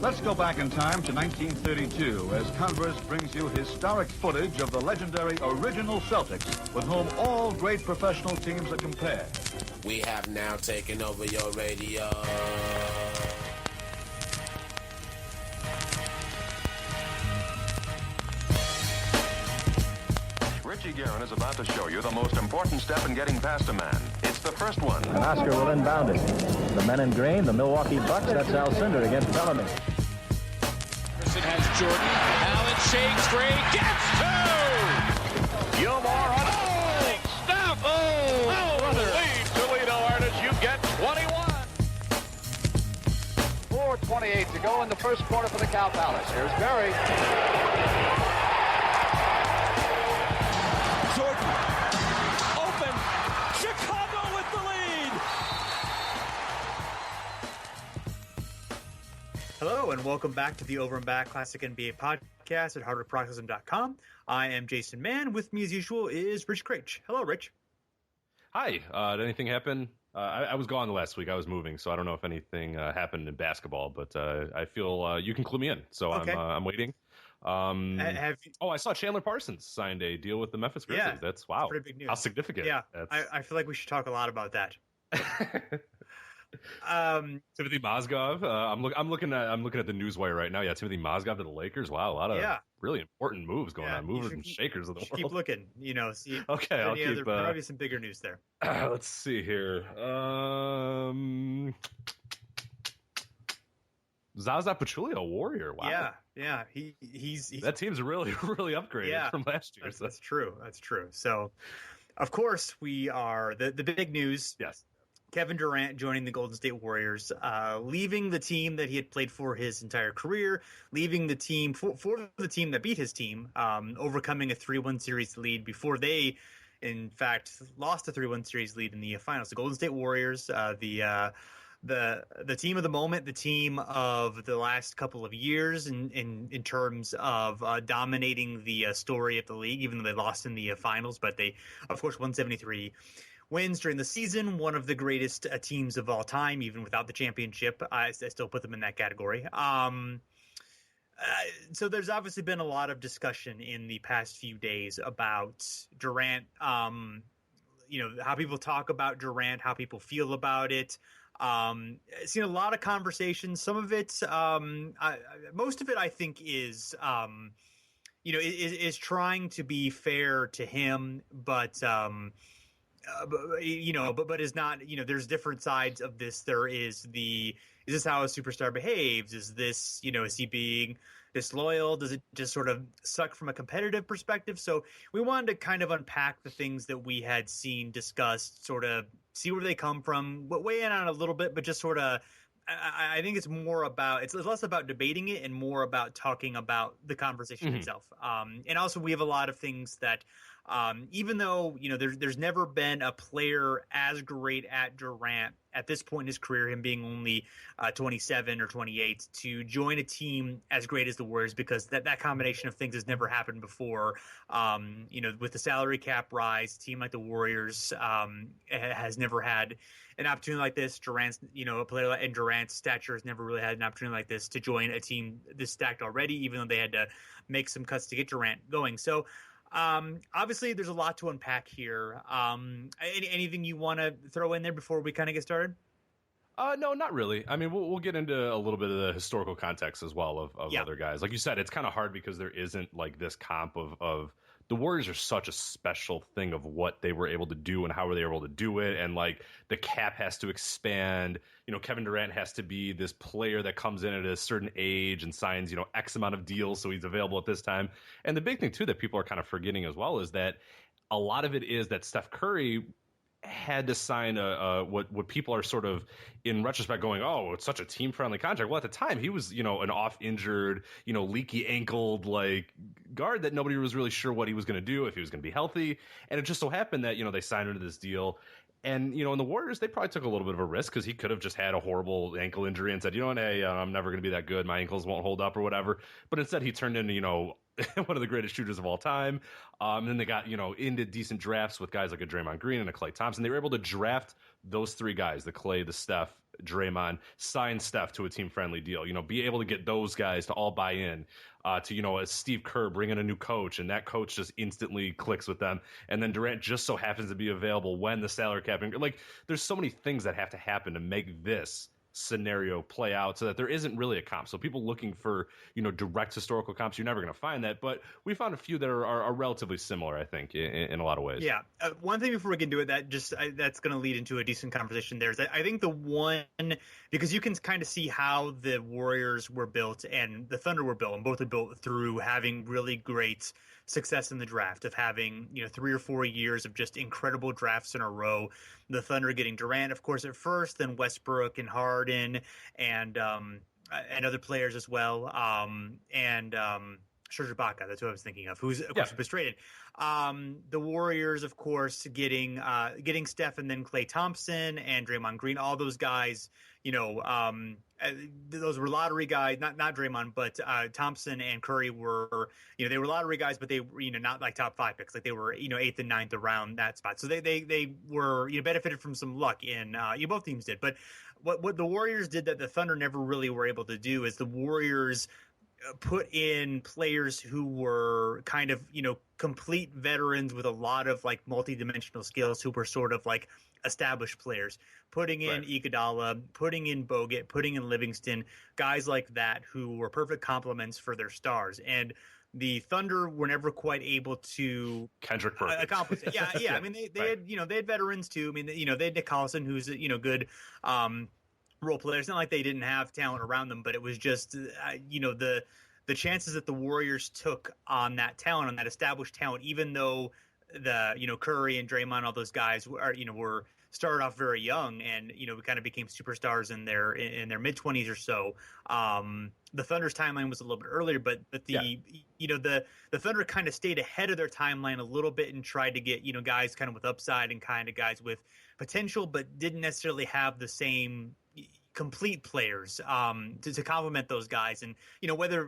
Let's go back in time to 1932 as Converse brings you historic footage of the legendary original Celtics with whom all great professional teams are compared. We have now taken over your radio. Richie Guerin is about to show you the most important step in getting past a man. It's the first one. And Oscar will inbound it. The men in green, the Milwaukee Bucks, that's Alcindor against Bellamy. Anderson has Jordan. Allen shakes free, gets two! Gilmore on Stop! Oh, brother! lead, Toledo artists. You get 21. 4:28 to go in the first quarter for the Cow Palace. Here's Barry. Jordan, open, Chicago with the lead! Hello, and welcome back to the Over and Back Classic NBA podcast at hardwoodproxism.com. I am Jason Mann. With me, as usual, is Rich Craich. Hello, Rich. Hi. Did anything happen? I was gone the last week. I was moving, so I don't know if anything happened in basketball, but I feel you can clue me in, so Okay. I'm waiting. Have you, I saw Chandler Parsons signed a deal with the Memphis Grizzlies. Yeah, That's wow. pretty big news. How significant. yeah, I feel like we should talk a lot about that. Timothy Mozgov. I'm looking at the newswire right now. Yeah, Timothy Mozgov to the Lakers. Wow, a lot of really important moves going on. Movers and shakers of the world. Keep looking. See. Okay, I'll keep. There probably some bigger news there. Let's see here. Zaza Pachulia, Warrior. Wow. Yeah. He's That team's really upgraded from last year. That's true. So, of course, we are the big news. Yes. Kevin Durant joining the Golden State Warriors, leaving the team that he had played for his entire career, leaving the team for the team that beat his team, overcoming a 3-1 series lead before they, in fact, lost a 3-1 series lead in the finals. The Golden State Warriors, the team of the moment, the team of the last couple of years in terms of dominating the story of the league, even though they lost in the finals, but they, of course, won 73 wins during the season, one of the greatest teams of all time, even without the championship. I still put them in that category. So there's obviously been a lot of discussion in the past few days about Durant, how people talk about Durant, how people feel about it. Seen a lot of conversations. Some of it, most of it, I think, is trying to be fair to him, but is not, there's different sides of this. There is is this how a superstar behaves? Is this, is he being disloyal? Does it just sort of suck from a competitive perspective? So we wanted to kind of unpack the things that we had seen discussed, sort of see where they come from, weigh in on it a little bit, but just sort of, I think it's more about, it's less about debating it and more about talking about the conversation itself. And also we have a lot of things that, even though, there's never been a player as great at Durant at this point in his career, him being only 27 or 28, to join a team as great as the Warriors, because that combination of things has never happened before. With the salary cap rise, a team like the Warriors has never had an opportunity like this. Durant's, a player in Durant's stature has never really had an opportunity like this to join a team this stacked already, even though they had to make some cuts to get Durant going. So, obviously, there's a lot to unpack here. Anything you want to throw in there before we kind of get started? No, not really. I mean, we'll get into a little bit of the historical context as well of other guys. Like you said, it's kind of hard because there isn't like this comp of the Warriors are such a special thing of what they were able to do and how were they able to do it. And like the cap has to expand. Kevin Durant has to be this player that comes in at a certain age and signs, X amount of deals. So he's available at this time. And the big thing too, that people are kind of forgetting as well, is that a lot of it is that Steph Curry had to sign what people are sort of in retrospect going, oh, it's such a team friendly contract. Well, at the time he was, an off injured, leaky ankled like guard that nobody was really sure what he was going to do, if he was going to be healthy. And it just so happened that, they signed into this deal. And, in the Warriors, they probably took a little bit of a risk because he could have just had a horrible ankle injury and said, hey, I'm never going to be that good. My ankles won't hold up or whatever. But instead he turned into, one of the greatest shooters of all time. And then they got, into decent drafts with guys like a Draymond Green and a Klay Thompson. They were able to draft those three guys, the Klay, the Steph, Draymond, sign Steph to a team-friendly deal. Be able to get those guys to all buy in. To as Steve Kerr bring in a new coach, and that coach just instantly clicks with them, and then Durant just so happens to be available when the salary cap, there's so many things that have to happen to make this scenario play out so that there isn't really a comp. So people looking for direct historical comps, you're never going to find that, but we found a few that are relatively similar, I think, in a lot of ways. Yeah. One thing before we can do it that's going to lead into a decent conversation there is I think the one, because you can kind of see how the Warriors were built and the Thunder were built, and both are built through having really great success in the draft, of having 3 or 4 years of just incredible drafts in a row. The Thunder getting Durant, of course, at first, then Westbrook and Harden and other players as well, and Serge Ibaka, that's who I was thinking of, who's of course been traded. The Warriors, of course, getting Steph and then Klay Thompson and Draymond Green, all those guys. Those were lottery guys, not Draymond, but Thompson and Curry were, they were lottery guys, but they were, not like top 5 picks, like they were, 8th and 9th around that spot. So they were, benefited from some luck in, both teams did. But what the Warriors did that the Thunder never really were able to do is the Warriors put in players who were kind of, complete veterans with a lot of like multi-dimensional skills, who were sort of like established players, putting in Iguodala, putting in Bogut, putting in Livingston, guys like that who were perfect complements for their stars. And the Thunder were never quite able to accomplish it. Yeah. I mean, they had, they had veterans too. I mean, they had Nick Collison, who's, good, role players. It's not like they didn't have talent around them, but it was just, the chances that the Warriors took on that talent, on that established talent, even though the, Curry and Draymond, all those guys were started off very young and, kind of became superstars in their mid 20s or so. The Thunder's timeline was a little bit earlier, but the Thunder kind of stayed ahead of their timeline a little bit and tried to get, guys kind of with upside and kind of guys with potential, but didn't necessarily have the same complete players to complement those guys. And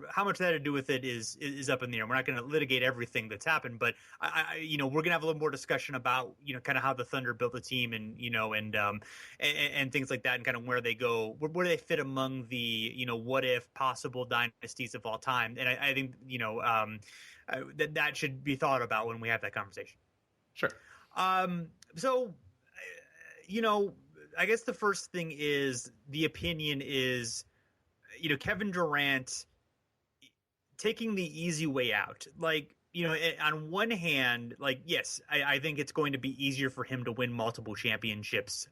how much that had to do with it is up in the air. We're not going to litigate everything that's happened, but we're going to have a little more discussion about kind of how the Thunder built the team and and things like that, and kind of where they go, where they fit among the what if possible dynasties of all time. And I think that should be thought about when we have that conversation. Sure. So I guess the first thing is the opinion is, Kevin Durant taking the easy way out. Like, on one hand, like, yes, I think it's going to be easier for him to win multiple championships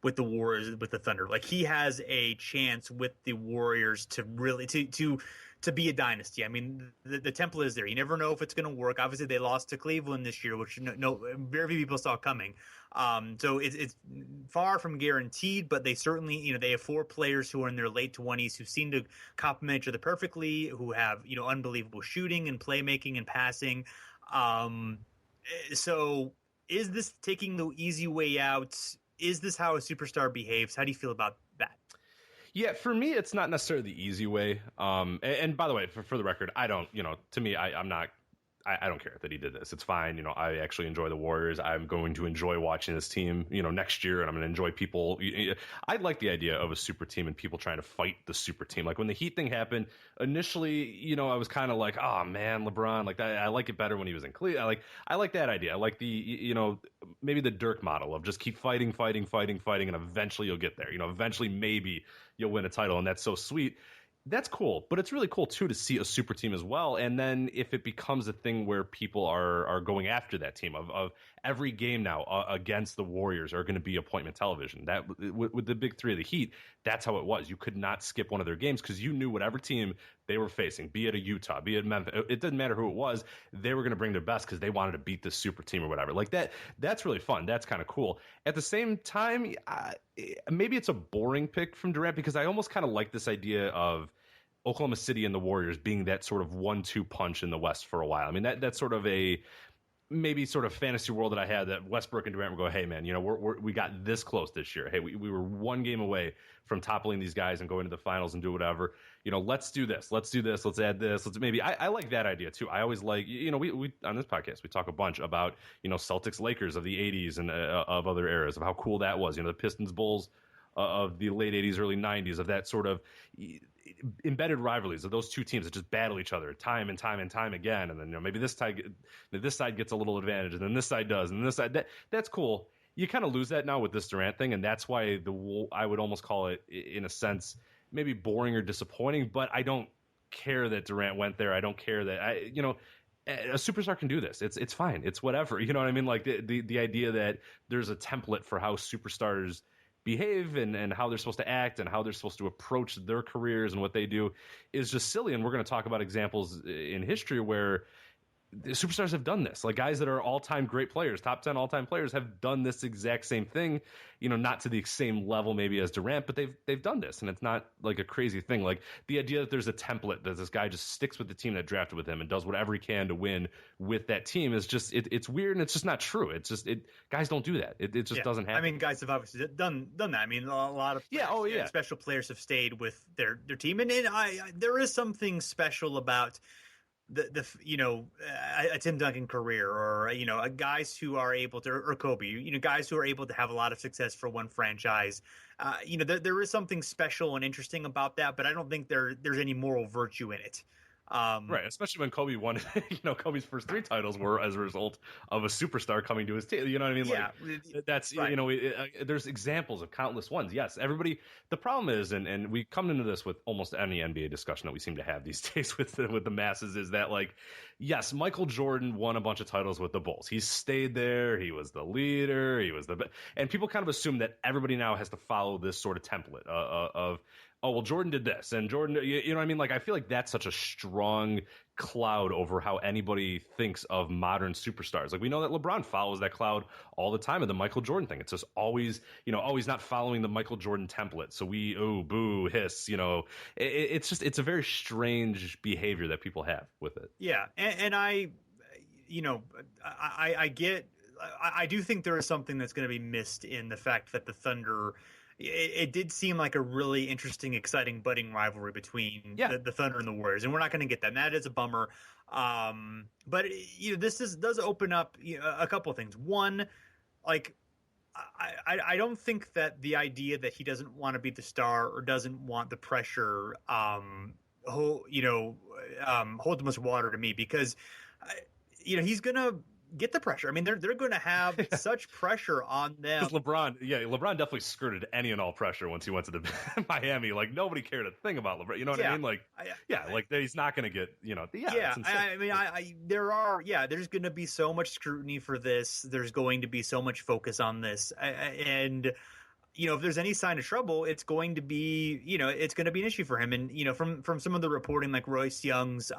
with the Warriors, with the Thunder. Like, he has a chance with the Warriors to really to be a dynasty. I mean, the template is there. You never know if it's going to work. Obviously, they lost to Cleveland this year, which very few people saw coming. So it's far from guaranteed, but they certainly, they have 4 players who are in their late 20s who seem to complement each other perfectly, who have, unbelievable shooting and playmaking and passing. So is this taking the easy way out? Is this how a superstar behaves? How do you feel about that? Yeah, for me, it's not necessarily the easy way. And by the way, for the record, I don't, to me, I'm not, I don't care that he did this. It's fine. I actually enjoy the Warriors. I'm going to enjoy watching this team, next year, and I'm going to enjoy people. I like the idea of a super team and people trying to fight the super team. Like when the Heat thing happened, initially, I was kind of like, oh man, LeBron, like that. I like it better when he was in Cleveland. I like that idea. I like the, maybe the Dirk model of just keep fighting, and eventually you'll get there. Eventually maybe you'll win a title, and that's so sweet. That's cool, but it's really cool too to see a super team as well. And then if it becomes a thing where people are going after that team of every game now against the Warriors are going to be appointment television. That with the big 3 of the Heat, that's how it was. You could not skip one of their games because you knew whatever team they were facing, be it a Utah, be it Memphis, it didn't matter who it was, they were going to bring their best because they wanted to beat this super team or whatever. Like that's really fun. That's kind of cool. At the same time, maybe it's a boring pick from Durant because I almost kind of like this idea of Oklahoma City and the Warriors being that sort of 1-2 punch in the West for a while. I mean, that's sort of a maybe sort of fantasy world that I had, that Westbrook and Durant would go, hey man, we got this close this year. Hey, we were 1 game away from toppling these guys and going to the finals and do whatever. Let's do this. Let's add this. I like that idea too. I always like, we on this podcast, we talk a bunch about, Celtics Lakers of the 80s and of other eras, of how cool that was. The Pistons Bulls of the late 80s, early 90s, of that sort of embedded rivalries of those two teams that just battle each other time and time and time again. And then maybe this side gets a little advantage, and then this side does, and this side that's cool. You kind of lose that now with this Durant thing, and that's why I would almost call it, in a sense, maybe boring or disappointing. But I don't care that Durant went there. I don't care that a superstar can do this. It's fine. It's whatever. You know what I mean? Like the idea that there's a template for how superstars behave and how they're supposed to act and how they're supposed to approach their careers and what they do is just silly. And we're going to talk about examples in history where the superstars have done this. Like guys that are all-time great players, top 10 all-time players, have done this exact same thing, not to the same level maybe as Durant, but they've done this, and it's not like a crazy thing. Like the idea that there's a template, that this guy just sticks with the team that drafted with him and does whatever he can to win with that team is just it's weird, and it's just not true. It's just guys don't do that. It just doesn't happen. I mean, guys have obviously done that. I mean, a lot of players, special players have stayed with their team, and there is something special about a Tim Duncan career, or guys who are able to, or Kobe, guys who are able to have a lot of success for one franchise. There is something special and interesting about that, but I don't think there's any moral virtue in it. Right, especially when Kobe won, Kobe's first 3 titles were as a result of a superstar coming to his team. You know what I mean? Yeah, like, that's right. There's examples of countless ones. Yes, everybody. The problem is, and we come into this with almost any NBA discussion that we seem to have these days with the masses, is that like, yes, Michael Jordan won a bunch of titles with the Bulls. He stayed there. He was the leader. He was and people kind of assume that everybody now has to follow this sort of template of oh, well, Jordan did this, and Jordan, you know what I mean? Like, I feel like that's such a strong cloud over how anybody thinks of modern superstars. Like, we know that LeBron follows that cloud all the time of the Michael Jordan thing. It's just always, always not following the Michael Jordan template. So we, boo, hiss, it's a very strange behavior that people have with it. Yeah. And I do think there is something that's going to be missed in the fact that the Thunder, it did seem like a really interesting, exciting, budding rivalry between the Thunder and the Warriors, and we're not going to get that. And that is a bummer. But this does open up a couple of things. One, like I don't think that the idea that he doesn't want to be the star or doesn't want the pressure, holds much water to me, because he's gonna get the pressure. I mean, they're going to have such pressure on them. Because LeBron definitely skirted any and all pressure once he went to the Miami. Like, nobody cared a thing about LeBron. You know what I mean? Like, like he's not going to get, I mean, there's going to be so much scrutiny for this. There's going to be so much focus on this. And if there's any sign of trouble, it's going to be, it's going to be an issue for him. And, from some of the reporting, like Royce Young's,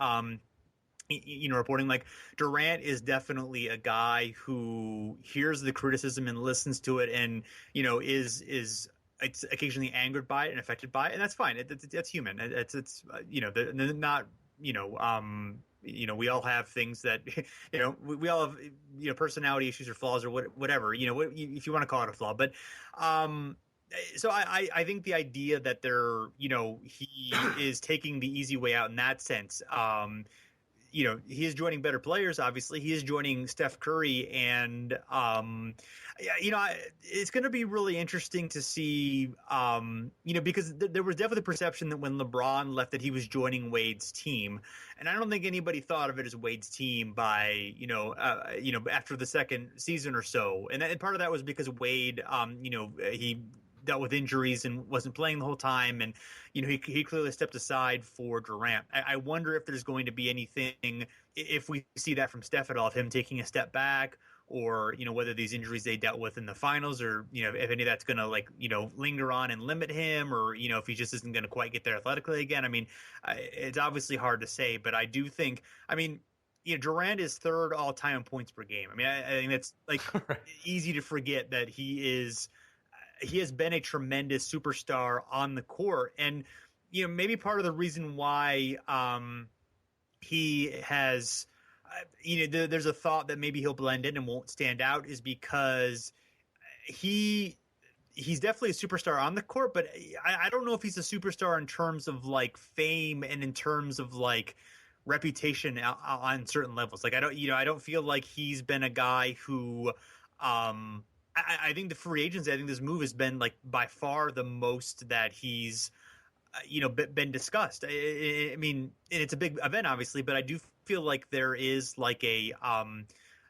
reporting, like Durant is definitely a guy who hears the criticism and listens to it, and is occasionally angered by it and affected by it, and that's fine. That's human. It's they're not we all have things that we all have personality issues or flaws or whatever if you want to call it a flaw, but so I think the idea that he is taking the easy way out in that sense. He is joining better players. Obviously, he is joining Steph Curry, and it's going to be really interesting to see. Because there was definitely the perception that when LeBron left, that he was joining Wade's team, and I don't think anybody thought of it as Wade's team by after the second season or so, and part of that was because Wade, he dealt with injuries and wasn't playing the whole time, and he clearly stepped aside for Durant. I wonder if there's going to be anything, if we see that from Steph at all, of him taking a step back, or whether these injuries they dealt with in the finals, or if any of that's going to linger on and limit him, or if he just isn't going to quite get there athletically again. I mean, it's obviously hard to say, but I do think, Durant is third all time in points per game. I mean, I think that's easy to forget that he has been a tremendous superstar on the court. And, maybe part of the reason why he has, there's a thought that maybe he'll blend in and won't stand out, is because he's definitely a superstar on the court, but I don't know if he's a superstar in terms of like fame and in terms of like reputation on certain levels. Like, I don't feel like he's been a guy who, I think the free agency, I think this move has been like by far the most that he's, been discussed. I mean, and it's a big event, obviously, but I do feel like there is like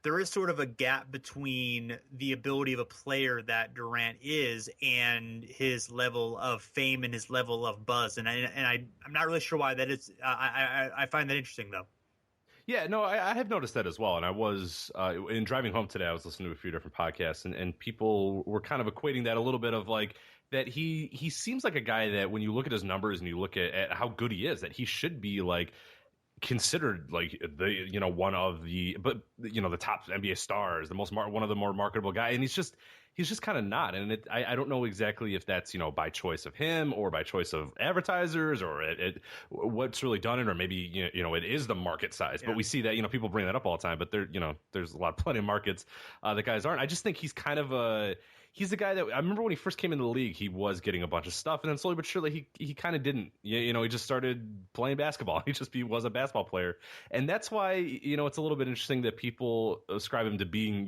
there is sort of a gap between the ability of a player that Durant is and his level of fame and his level of buzz. And I'm not really sure why that is. I find that interesting, though. Yeah, no, I have noticed that as well. And I was, in driving home today, I was listening to a few different podcasts, and people were kind of equating that a little bit of like, that he seems like a guy that when you look at his numbers and you look at how good he is, that he should be like considered like the one of the the top NBA stars, one of the more marketable guys, and he's just kind of not. And I don't know exactly if that's by choice of him or by choice of advertisers or what's really done it, or maybe it is the market size. Yeah. But we see that people bring that up all the time, but there's plenty of markets that guys aren't. I just think he's kind of he's the guy that I remember when he first came into the league, he was getting a bunch of stuff, and then slowly but surely he kind of didn't. He just started playing basketball. He was a basketball player, and that's why it's a little bit interesting that people ascribe him to being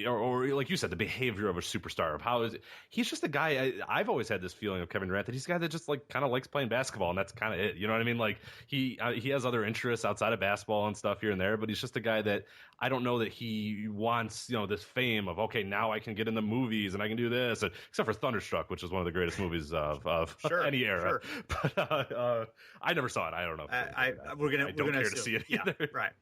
or like you said, the behavior of a superstar. Of how is it? He's just a guy. I've always had this feeling of Kevin Durant that he's a guy that just like kind of likes playing basketball, and that's kind of it. You know what I mean? Like he has other interests outside of basketball and stuff here and there, but he's just a guy that I don't know that he wants this fame of, okay, now I can get in the movies and I can do this, except for Thunderstruck, which is one of the greatest movies of sure, any era. Sure. But I never saw it. I don't know. I don't care to see it either. Yeah, right.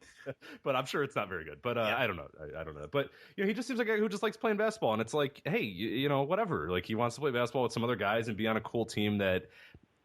But I'm sure it's not very good. But I don't know. I don't know. But he just seems like a guy who just likes playing basketball, and it's like, hey, whatever. Like he wants to play basketball with some other guys and be on a cool team that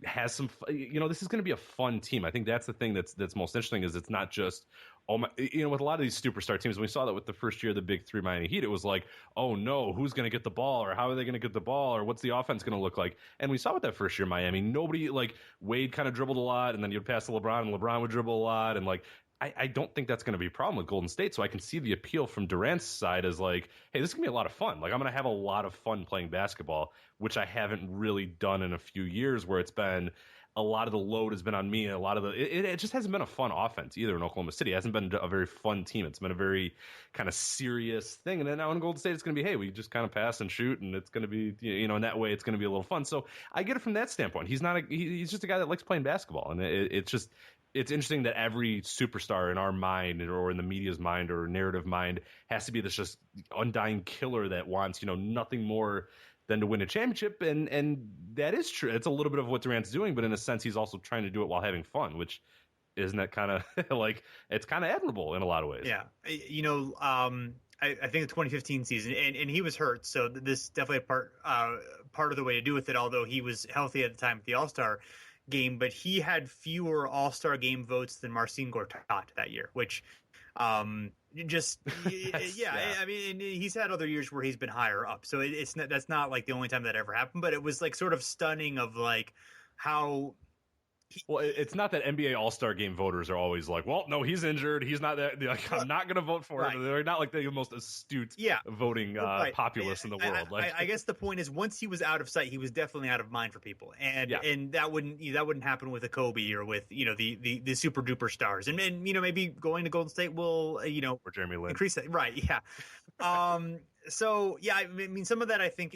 has some. This is going to be a fun team. I think that's the thing that's most interesting is it's not just with a lot of these superstar teams. When we saw that with the first year of the Big Three Miami Heat, it was like, oh no, who's going to get the ball, or how are they going to get the ball, or what's the offense going to look like? And we saw with that first year Miami, nobody like Wade kind of dribbled a lot, and then you'd pass to LeBron, and LeBron would dribble a lot, and like. I don't think that's going to be a problem with Golden State. So I can see the appeal from Durant's side as like, hey, this is going to be a lot of fun. Like I'm going to have a lot of fun playing basketball, which I haven't really done in a few years, where it's been a lot of the load has been on me. And a lot of it just hasn't been a fun offense either in Oklahoma City. It hasn't been a very fun team. It's been a very kind of serious thing. And then now in Golden State, it's going to be, hey, we just kind of pass and shoot. And it's going to be, in that way, it's going to be a little fun. So I get it from that standpoint. He's just a guy that likes playing basketball. And it's interesting that every superstar in our mind or in the media's mind or narrative mind has to be this just undying killer that wants, nothing more than to win a championship. And that is true. It's a little bit of what Durant's doing, but in a sense, he's also trying to do it while having fun, which isn't that kind of like, it's kind of admirable in a lot of ways. Yeah. I think the 2015 season, and he was hurt, so this definitely part of the way to do with it, although he was healthy at the time at the All-Star game, but he had fewer All-Star game votes than Marcin Gortat that year, which I mean, he's had other years where he's been higher up, so that's not like the only time that ever happened, but it was like sort of stunning of like how. Well, it's not that NBA All-Star Game voters are always like, well, no, he's injured. He's not that. Like, I'm not going to vote for him. They're not like the most astute voting populace in the world. I guess the point is, once he was out of sight, he was definitely out of mind for people, and that wouldn't happen with a Kobe or with the super duper stars, and maybe going to Golden State will or Jeremy Lin increase that, right? Yeah. So yeah, I mean, some of that I think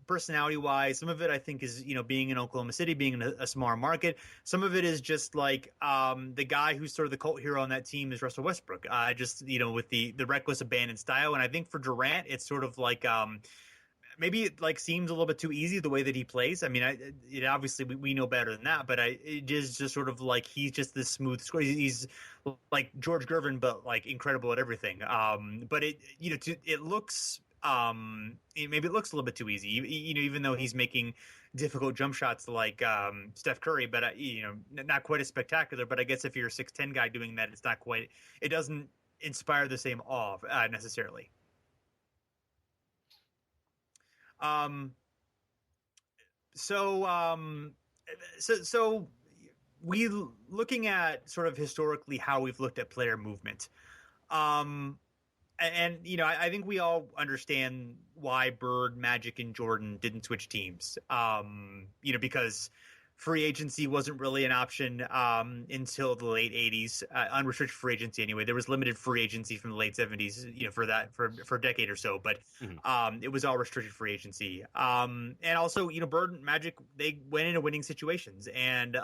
personality wise, some of it I think is being in Oklahoma City, being in a smaller market. Some of it is just like the guy who's sort of the cult hero on that team is Russell Westbrook. With the reckless abandon style, and I think for Durant, it's sort of like maybe it like seems a little bit too easy the way that he plays. I mean, obviously we know better than that, but it is just sort of like he's just this smooth score. He's like George Gervin, but like incredible at everything. But it looks. Maybe it looks a little bit too easy, even though he's making difficult jump shots like Steph Curry, but not quite as spectacular. But I guess if you're a 6'10" guy doing that, it doesn't inspire the same awe necessarily. So we looking at sort of historically how we've looked at player movement. And I think we all understand why Bird, Magic, and Jordan didn't switch teams. Because free agency wasn't really an option until the late 80s, unrestricted free agency anyway. There was limited free agency from the late 70s, for a decade or so, but it was all restricted free agency. And also, Bird and Magic, they went into winning situations and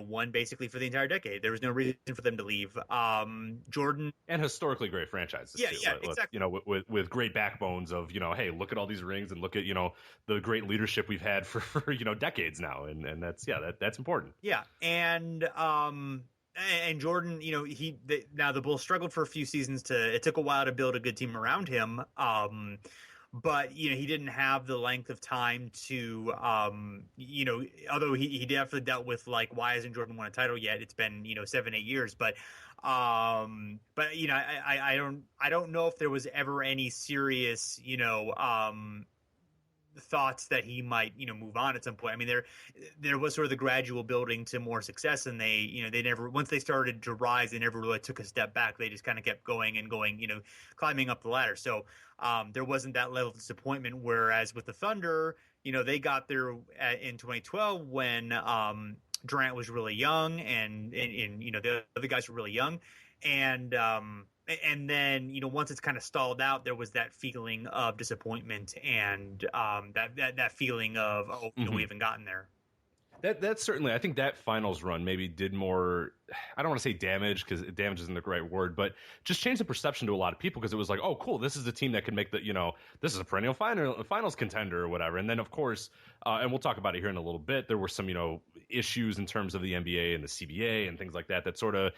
won basically for the entire decade. There was no reason for them to leave. Jordan, and historically great franchises. Yeah, too. Exactly. With great backbones of hey, look at all these rings and look at the great leadership we've had for decades now, and that's important. Yeah, and Jordan, now the Bulls struggled for a few seasons. It took a while to build a good team around him. But he didn't have the length of time to although he definitely dealt with why hasn't Jordan won a title yet? It's been 7-8 years, but I don't know if there was ever any serious thoughts that he might move on at some point. I mean, there was sort of the gradual building to more success, and they never, once they started to rise, they never really took a step back. They just kind of kept going and going, climbing up the ladder. So there wasn't that level of disappointment. Whereas with the Thunder, they got there in 2012 when Durant was really young and the other guys were really young, and then once it's kind of stalled out, there was that feeling of disappointment and that feeling of we haven't gotten there. That's certainly, I think that finals run maybe did more, I don't want to say damage because damage isn't the right word, but just changed the perception to a lot of people because it was like, oh, cool, this is the team that can make this is a perennial finals contender or whatever. And then, of course, and we'll talk about it here in a little bit, there were some, issues in terms of the NBA and the CBA and things like that sort of,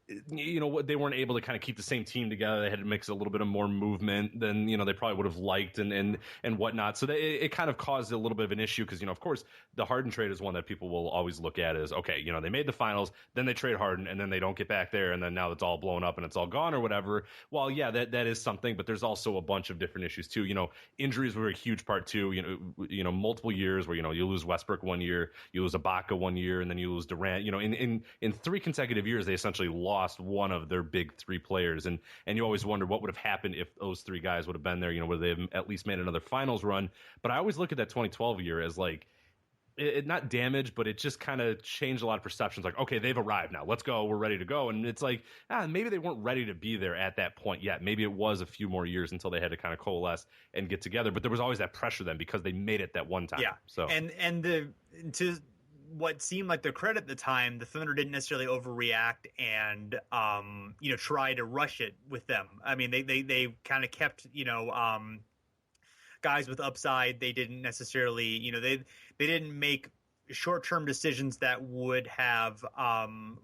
they weren't able to kind of keep the same team together. They had to mix a little bit of more movement than, they probably would have liked and whatnot. So it kind of caused a little bit of an issue because, of course, the Harden trade is one that people will always look at as, okay, they made the finals, then they trade Harden, and then they don't get back there, and then now it's all blown up and it's all gone or whatever. Well, yeah, that is something, but there's also a bunch of different issues too. Injuries were a huge part too. Multiple years where you lose Westbrook one year, you lose Ibaka one year, and then you lose Durant. In 3 consecutive years, they essentially lost one of their big 3 players, and you always wonder what would have happened if those 3 guys would have been there. Would they have at least made another finals run? But I always look at that 2012 year as it not damaged, but it just kind of changed a lot of perceptions. Like, okay, they've arrived now. Let's go. We're ready to go. And it's like, maybe they weren't ready to be there at that point yet. Maybe it was a few more years until they had to kind of coalesce and get together. But there was always that pressure then because they made it that one time. Yeah. So to what seemed like their credit at the time, the Thunder didn't necessarily overreact and try to rush it with them. I mean, they kind of kept guys with upside. They didn't necessarily they didn't make short-term decisions that would have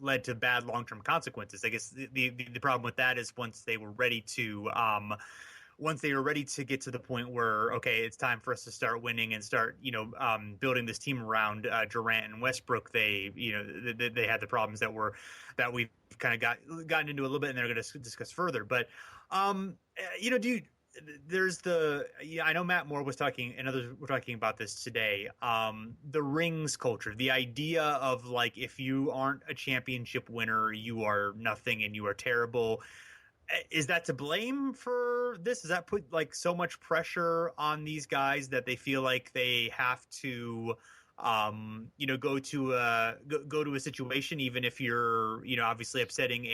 led to bad long-term consequences. I guess the problem with that is once they were ready to get to the point where, okay, it's time for us to start winning and start building this team around Durant and Westbrook, they had the problems that we've kind of gotten into a little bit, and they're going to discuss further. But I know Matt Moore was talking, and others were talking about this today. The rings culture, the idea of if you aren't a championship winner, you are nothing and you are terrible. Is that to blame for this? Does that put so much pressure on these guys that they feel like they have to go to a situation, even if you're, obviously upsetting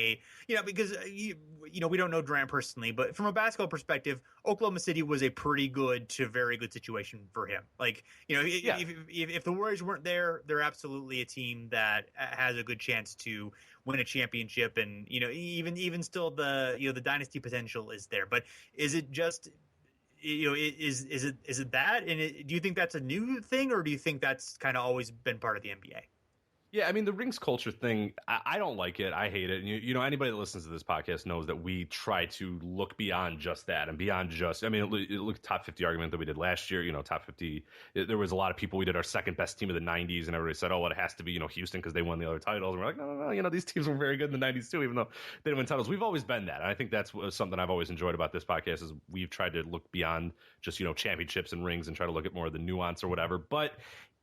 because we don't know Durant personally, but from a basketball perspective, Oklahoma City was a pretty good to very good situation for him. If the Warriors weren't there, they're absolutely a team that has a good chance to win a championship, and even still the dynasty potential is there. But is it just is it that? And do you think that's a new thing, or do you think that's kind of always been part of the NBA? Yeah, I mean, the rings culture thing, I don't like it. I hate it. And, anybody that listens to this podcast knows that we try to look beyond just that and beyond just, look top 50 argument that we did last year, top 50. There was a lot of people, we did our second best team of the 90s, and everybody said, oh, well, it has to be, Houston because they won the other titles. And we're like, no, these teams were very good in the 90s too, even though they didn't win titles. We've always been that. And I think that's something I've always enjoyed about this podcast is we've tried to look beyond just, championships and rings and try to look at more of the nuance or whatever. But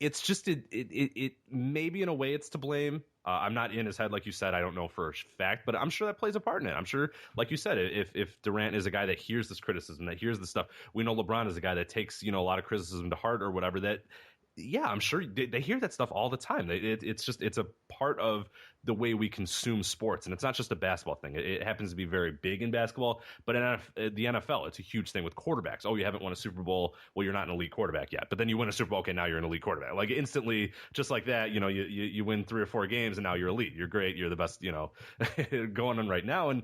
it's just it maybe in a way it's to blame. I'm not in his head, like you said. I don't know for a fact, but I'm sure that plays a part in it. I'm sure, like you said, if Durant is a guy that hears this criticism, that hears the stuff, we know LeBron is a guy that takes a lot of criticism to heart or whatever. That yeah, I'm sure they hear that stuff all the time. It's a part of the way we consume sports, and it's not just a basketball thing. It happens to be very big in basketball, but in the NFL, it's a huge thing with quarterbacks. Oh, you haven't won a Super Bowl. Well, you're not an elite quarterback yet, but then you win a Super Bowl. Okay, now you're an elite quarterback. Like instantly, just like that, you win 3 or 4 games, and now you're elite. You're great. You're the best. Going on right now, and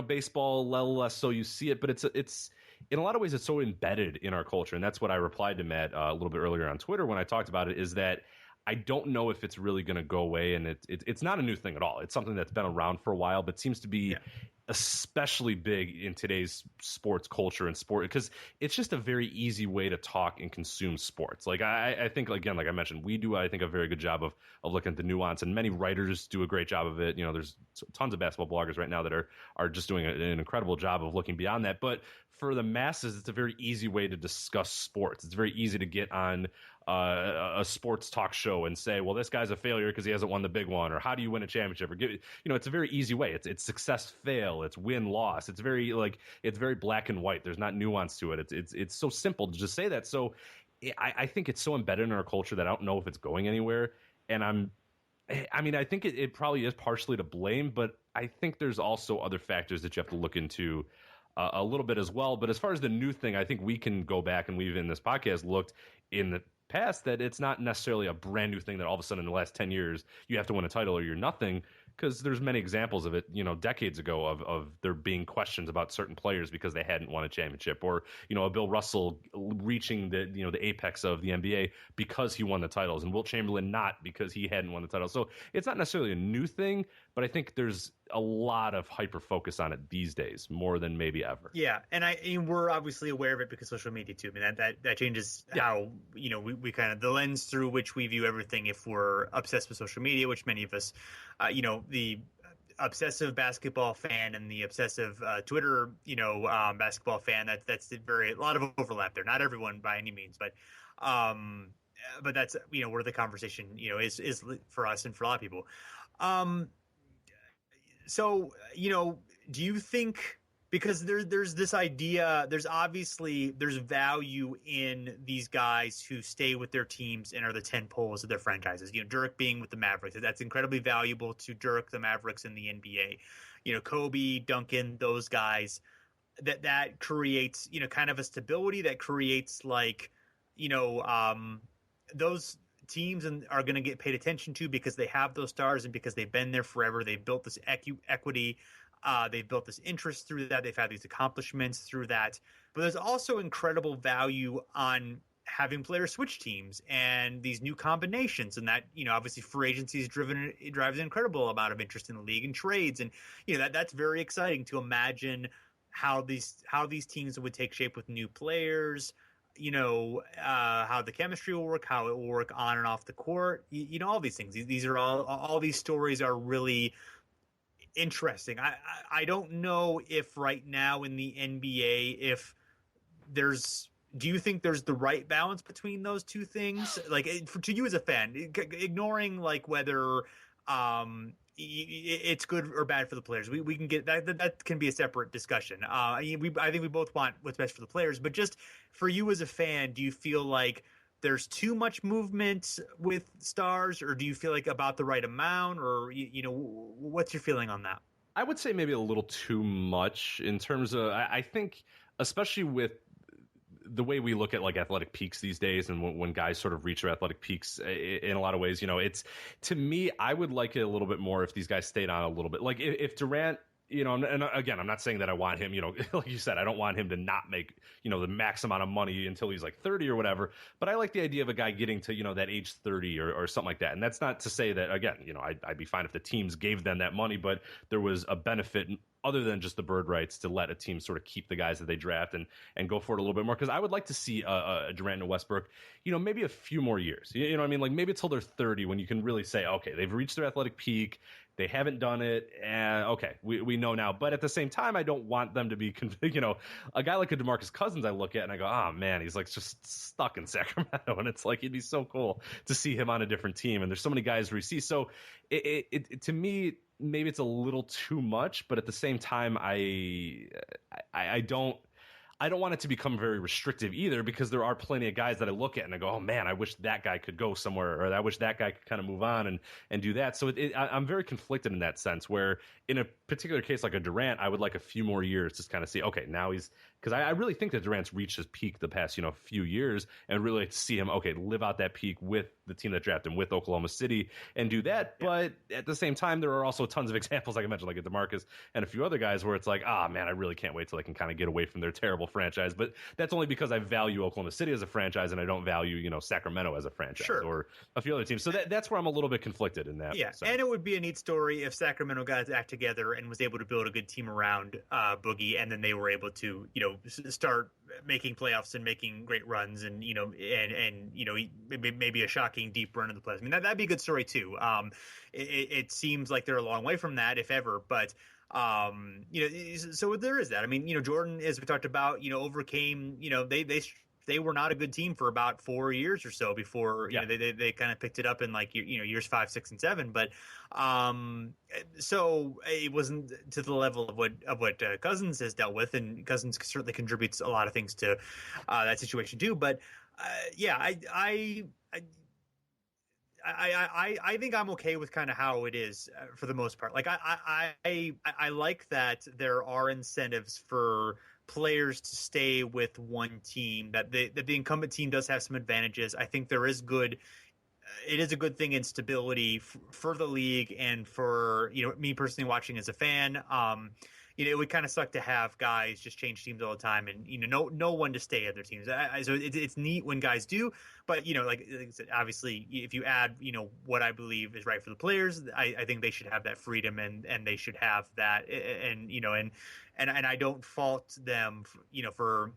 baseball, a little less so you see it, but it's. In a lot of ways, it's so embedded in our culture, and that's what I replied to Matt a little bit earlier on Twitter when I talked about it, is that I don't know if it's really going to go away, and it's not a new thing at all. It's something that's been around for a while, but seems to be especially big in today's sports culture and sport, because it's just a very easy way to talk and consume sports. Like I think, again, like I mentioned, we do, I think, a very good job of looking at the nuance, and many writers do a great job of it. There's tons of basketball bloggers right now that are just doing an incredible job of looking beyond that. But for the masses, it's a very easy way to discuss sports. It's very easy to get on a sports talk show and say, well, this guy's a failure because he hasn't won the big one, or how do you win a championship, or it's a very easy way. It's success, fail, it's win, loss. It's very black and white. There's not nuance to it. It's so simple to just say that. So I think it's so embedded in our culture that I don't know if it's going anywhere. And I think it probably is partially to blame, but I think there's also other factors that you have to look into a little bit as well. But as far as the new thing, I think we can go back, and we've in this podcast looked in the past that it's not necessarily a brand new thing that all of a sudden in the last 10 years you have to win a title or you're nothing, because there's many examples of it, decades ago of there being questions about certain players because they hadn't won a championship, or, a Bill Russell reaching the apex of the NBA because he won the titles, and Wilt Chamberlain not because he hadn't won the title. So it's not necessarily a new thing, but I think there's a lot of hyper focus on it these days, more than maybe ever. Yeah, and we're obviously aware of it because social media too. I mean, that changes how we kind of the lens through which we view everything. If we're obsessed with social media, which many of us, the obsessive basketball fan and the obsessive Twitter, basketball fan, that's a lot of overlap there. Not everyone by any means, but that's where the conversation is for us and for a lot of people. So, do you think, because there's this idea, there's value in these guys who stay with their teams and are the 10 poles of their franchises. Dirk being with the Mavericks, that's incredibly valuable to Dirk, the Mavericks, and the NBA. Kobe, Duncan, those guys, that creates, kind of a stability that creates those teams are going to get paid attention to because they have those stars and because they've been there forever. They've built this equity. They've built this interest through that. They've had these accomplishments through that. But there's also incredible value on having players switch teams and these new combinations, and that obviously free agency drives an incredible amount of interest in the league and trades, and that's very exciting to imagine how these teams would take shape with new players. How the chemistry will work, how it will work on and off the court, all these things. These are all these stories are really interesting. I don't know if right now in the NBA, do you think there's the right balance between those two things? Like, to you as a fan, ignoring whether it's good or bad for the players. We can get that can be a separate discussion. I think we both want what's best for the players, but just for you as a fan, do you feel like there's too much movement with stars, or do you feel like about the right amount, or what's your feeling on that? I would say maybe a little too much in terms of, I think, especially with the way we look at athletic peaks these days, and when guys sort of reach their athletic peaks in a lot of ways, it's, to me, I would like it a little bit more if these guys stayed on a little bit. Like if Durant, and again, I'm not saying that I want him, like you said, I don't want him to not make, the max amount of money until he's 30 or whatever. But I like the idea of a guy getting to, that age 30 or something like that. And that's not to say that, again, I'd be fine if the teams gave them that money, but there was a benefit other than just the bird rights to let a team sort of keep the guys that they draft and go for it a little bit more. Because I would like to see a Durant and Westbrook, maybe a few more years. You know what I mean? Like maybe until they're 30 when you can really say, okay, they've reached their athletic peak. They haven't done it, and okay, we know now. But at the same time, I don't want them to be, a guy like a DeMarcus Cousins I look at and I go, oh man, he's just stuck in Sacramento, and it's it'd be so cool to see him on a different team. And there's so many guys we see. So it to me, maybe it's a little too much, but at the same time, I don't. I don't want it to become very restrictive either, because there are plenty of guys that I look at and I go, oh man, I wish that guy could go somewhere, or I wish that guy could kind of move on and do that. So I'm very conflicted in that sense, where in a particular case like a Durant, I would like a few more years to kind of see, okay, now he's, because I really think that Durant's reached his peak the past, few years, and really like to see him, okay, live out that peak with the team that drafted him, with Oklahoma City, and do that. Yeah. But at the same time, there are also tons of examples, like I mentioned, like a DeMarcus and a few other guys, where it's like, man, I really can't wait till I can kind of get away from their terrible franchise. But that's only because I value Oklahoma City as a franchise, and I don't value, Sacramento as a franchise, or a few other teams. So that's where I'm a little bit conflicted in that. Yeah, and it would be a neat story if Sacramento got its act together and was able to build a good team around Boogie, and then they were able to, start making playoffs and making great runs, and maybe a shocking deep run in the playoffs. I mean, that'd be a good story too. It seems like they're a long way from that, if ever, but. So there is that. I mean, Jordan, as we talked about, overcame, they were not a good team for about 4 years or so before, they kind of picked it up in years 5, 6, and 7. But, so it wasn't to the level of what Cousins has dealt with, and Cousins certainly contributes a lot of things to, that situation too. But, I think I'm okay with kind of how it is for the most part. Like I like that there are incentives for players to stay with one team, that the incumbent team does have some advantages. I think there is good. It is a good thing in stability for the league, and for me personally watching as a fan. It would kind of suck to have guys just change teams all the time, and no one to stay at their teams. So it's neat when guys do, but like I said, obviously, if you add what I believe is right for the players, I think they should have that freedom, and they should have that, and I don't fault them, for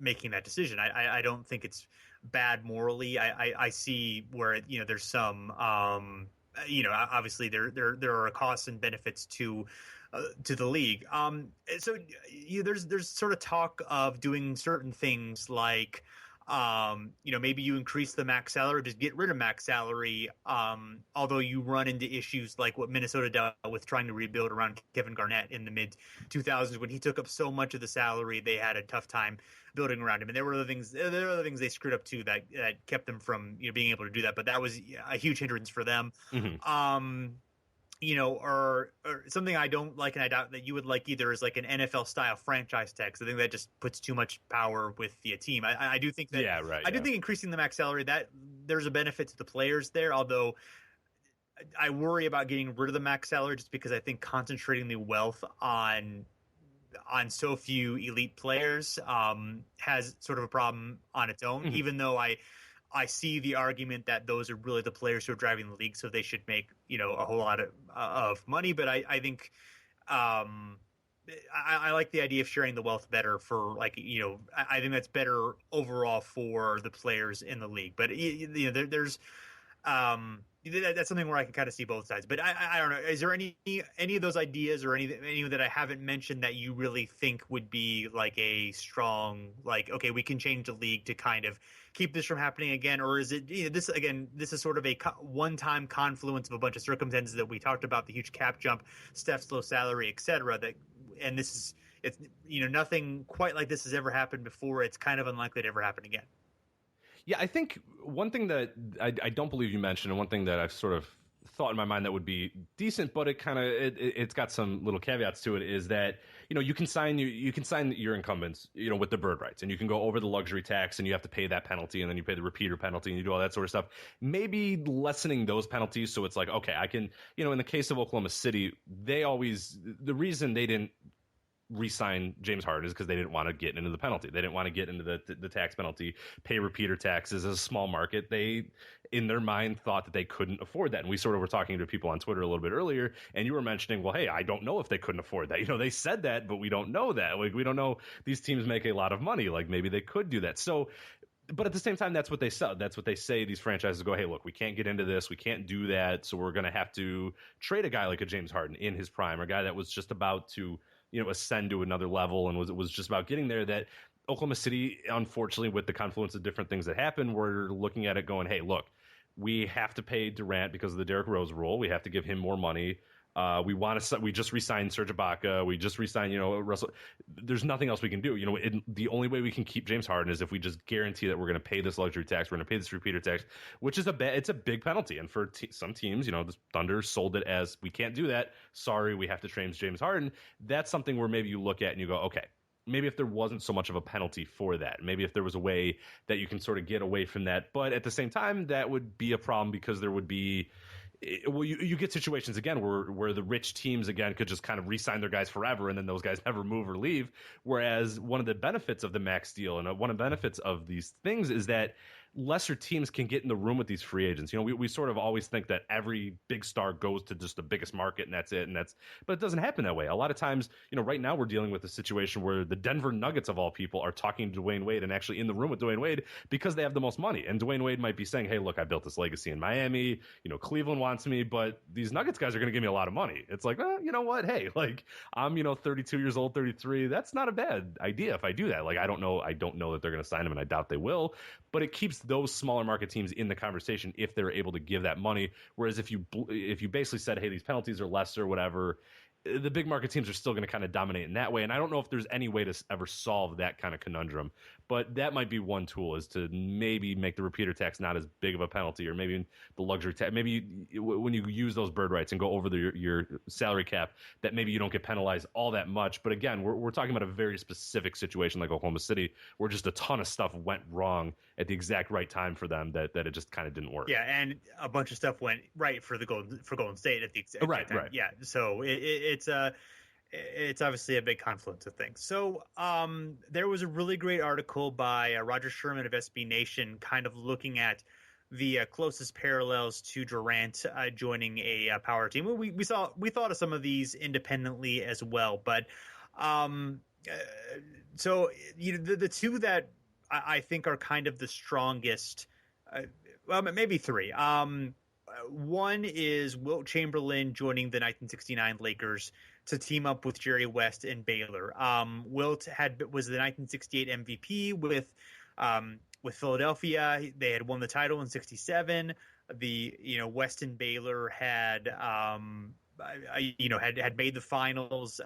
making that decision. I don't think it's bad morally. I see where there's some obviously there are costs and benefits to the league. So there's sort of talk of doing certain things like, maybe you increase the max salary, just get rid of max salary. Although you run into issues like what Minnesota dealt with trying to rebuild around Kevin Garnett in the mid 2000s, when he took up so much of the salary, they had a tough time building around him. And there were other things they screwed up too that kept them from being able to do that. But that was a huge hindrance for them. Mm-hmm. Or something I don't like, and I doubt that you would like either, is like an NFL style franchise tax. I think that just puts too much power with the team. I do think that, I do think increasing the max salary, that there's a benefit to the players there, although I worry about getting rid of the max salary, just because I think concentrating the wealth on so few elite players has sort of a problem on its own. Mm-hmm. Even though I see the argument that those are really the players who are driving the league, so they should make a whole lot of money. But I think I like the idea of sharing the wealth better for I think that's better overall for the players in the league. But there's that's something where I can kind of see both sides. But I don't know. Is there any of those ideas, or any that I haven't mentioned, that you really think would be like a strong, okay, we can change the league to kind of keep this from happening again? Or is it this is sort of a one-time confluence of a bunch of circumstances that we talked about, the huge cap jump, Steph's low salary, etc. And it's nothing quite like this has ever happened before. It's kind of unlikely to ever happen again. Yeah, I think one thing that I don't believe you mentioned, and one thing that I've sort of thought in my mind that would be decent, but it's got some little caveats to it, is that you can sign your incumbents with the bird rights, and you can go over the luxury tax, and you have to pay that penalty, and then you pay the repeater penalty, and you do all that sort of stuff. Maybe lessening those penalties, so it's like, okay, I can in the case of Oklahoma City, the reason they didn't re-sign James Harden is because they didn't want to get into the penalty. They didn't want to get into the tax penalty, pay repeater taxes. As a small market, they, in their mind, thought that they couldn't afford that. And we sort of were talking to people on Twitter a little bit earlier, and you were mentioning, well, hey, I don't know if they couldn't afford that. They said that, but we don't know that. Like, we don't know. These teams make a lot of money. Like, maybe they could do that. So, but at the same time, that's what they sell. That's what they say. These franchises go, hey, look, we can't get into this. We can't do that. So we're going to have to trade a guy like a James Harden in his prime, or a guy that was just about to ascend to another level and was just about getting there. That Oklahoma City, unfortunately, with the confluence of different things that happened, we're looking at it going, hey, look, we have to pay Durant because of the Derrick Rose rule. We have to give him more money. We just re-signed Serge Ibaka. We just re-signed, Russell. There's nothing else we can do. The only way we can keep James Harden is if we just guarantee that we're going to pay this luxury tax. We're going to pay this repeater tax, which is it's a big penalty. And for some teams, the Thunder sold it as, we can't do that. Sorry, we have to trade James Harden. That's something where maybe you look at and you go, okay, maybe if there wasn't so much of a penalty for that, maybe if there was a way that you can sort of get away from that. But at the same time, that would be a problem because there would be, you get situations again where the rich teams again could just kind of re-sign their guys forever, and then those guys never move or leave. Whereas one of the benefits of the max deal and one of the benefits of these things is that lesser teams can get in the room with these free agents. We sort of always think that every big star goes to just the biggest market and that's it. But it doesn't happen that way. A lot of times, right now we're dealing with a situation where the Denver Nuggets of all people are talking to Dwayne Wade and actually in the room with Dwayne Wade because they have the most money. And Dwayne Wade might be saying, hey, look, I built this legacy in Miami. Cleveland wants me, but these Nuggets guys are going to give me a lot of money. It's like, you know what? Hey, I'm, 32 years old, 33. That's not a bad idea if I do that. I don't know that they're going to sign him, and I doubt they will, but it keeps those smaller market teams in the conversation if they're able to give that money. Whereas if you basically said, hey, these penalties are lesser, whatever, the big market teams are still going to kind of dominate in that way. And I don't know if there's any way to ever solve that kind of conundrum, but that might be one tool, is to maybe make the repeater tax not as big of a penalty, or maybe the luxury tax, maybe when you use those bird rights and go over your salary cap, that maybe you don't get penalized all that much. But again, we're talking about a very specific situation like Oklahoma City, where just a ton of stuff went wrong at the exact right time for them that it just kind of didn't work. Yeah, and a bunch of stuff went right for Golden State at the exact time. Right. Yeah, so it's obviously a big confluence of things. So there was a really great article by Roger Sherman of SB Nation, kind of looking at the closest parallels to Durant joining a power team. We thought of some of these independently as well, but so the two that I think are kind of the strongest, well, maybe three. One is Wilt Chamberlain joining the 1969 Lakers to team up with Jerry West and Baylor. Wilt was the 1968 MVP with Philadelphia. They had won the title in '67. West and Baylor had made the finals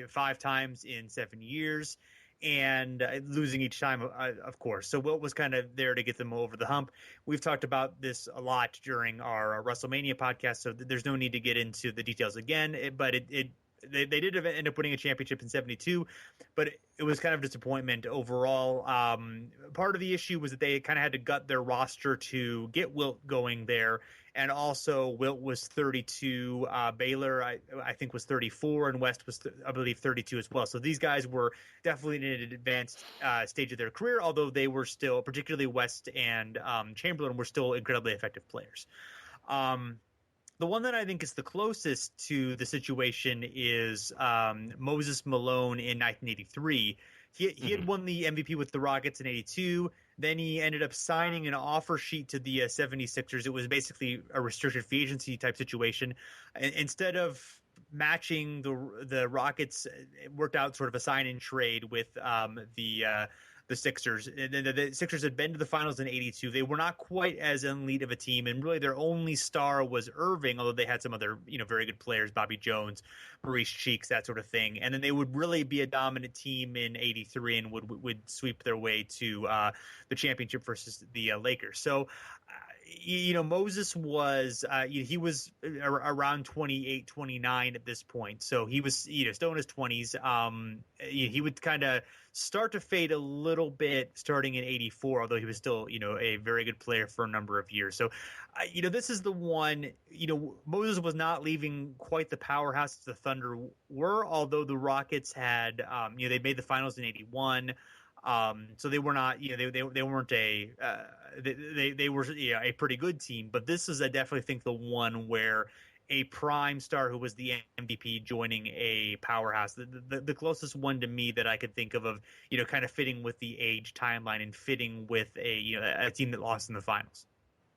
5 times in 7 years, and losing each time, of course. So Wilt was kind of there to get them over the hump. We've talked about this a lot during our WrestleMania podcast, so there's no need to get into the details again. But they did end up winning a championship in '72, but it was kind of disappointment overall. Part of the issue was that they kind of had to gut their roster to get Wilt going there. And also Wilt was 32, Baylor I think was 34, and West was I believe 32 as well. So these guys were definitely in an advanced stage of their career, although they were still, particularly West and Chamberlain, were still incredibly effective players. The one that I think is the closest to the situation is Moses Malone in 1983. He had won the MVP with the Rockets in '82. Then he ended up signing an offer sheet to the 76ers. It was basically a restricted free agency type situation. Instead of matching the Rockets, it worked out sort of a sign-in trade with the Sixers. The Sixers had been to the finals in '82. They were not quite as elite of a team, and really their only star was Irving, although they had some other very good players, Bobby Jones, Maurice Cheeks, that sort of thing. And then they would really be a dominant team in '83 and would sweep their way to the championship versus the Lakers. So Moses was he was around 28, 29 at this point. So he was still in his 20s. He would kind of start to fade a little bit starting in '84, although he was still a very good player for a number of years. So this is the one. Moses was not leaving quite the powerhouse the Thunder were, although the Rockets had they made the finals in '81. So they were not, they weren't they were a pretty good team, but this is, I definitely think, the one where a prime star who was the MVP joining a powerhouse, the closest one to me that I could think of kind of fitting with the age timeline and fitting with a team that lost in the finals.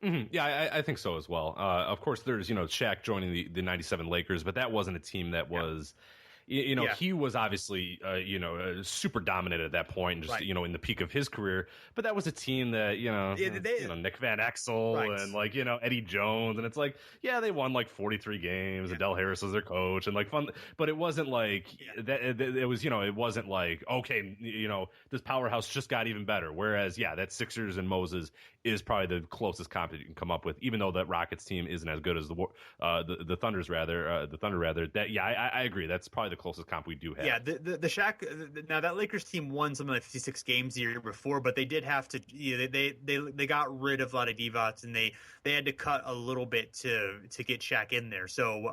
Mm-hmm. Yeah, I think so as well. Of course, there's Shaq joining the '97 Lakers, but that wasn't a team that was. he was obviously, super dominant at that point, and just, in the peak of his career. But that was a team that, Nick Van Exel and Eddie Jones. And it's like, yeah, they won like 43 games and Del Harris was their coach and like fun. But it wasn't like that. It was, it wasn't like, okay, this powerhouse just got even better. Whereas, that Sixers and Moses is probably the closest comp that you can come up with, even though that Rockets team isn't as good as the Thunder's rather. The Thunder rather. That I agree. That's probably the closest comp we do have. Yeah, the Shaq. Now that Lakers team won something like 56 games the year before, but they did have to. They got rid of a lot of Divac, and they had to cut a little bit to get Shaq in there. So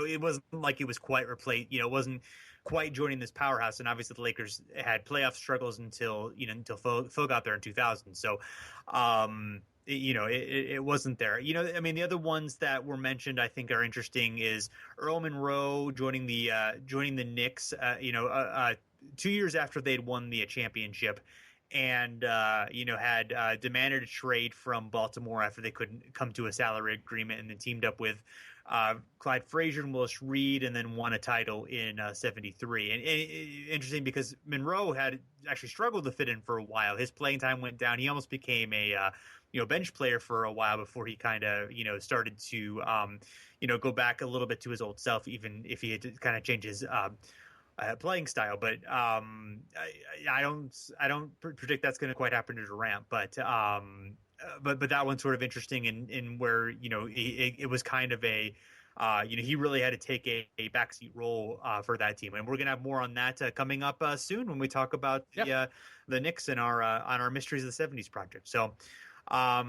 it wasn't like it was quite replaced. It wasn't quite joining this powerhouse. And obviously the Lakers had playoff struggles until Phil got there in 2000. So it wasn't there. The other ones that were mentioned I think are interesting is Earl Monroe joining the Knicks. 2 years after they'd won the championship, and had demanded a trade from Baltimore after they couldn't come to a salary agreement, and then teamed up with Clyde Frazier and Willis Reed, and then won a title in '73. And interesting because Monroe had actually struggled to fit in for a while. His playing time went down. He almost became a bench player for a while before he kind of started to go back a little bit to his old self, even if he had to kind of change his playing style. But I don't predict that's going to quite happen to Durant. But that one's sort of interesting in where it was kind of a he really had to take a backseat role for that team, and we're gonna have more on that coming up soon when we talk about the Knicks and our Mysteries of the '70s project. So. A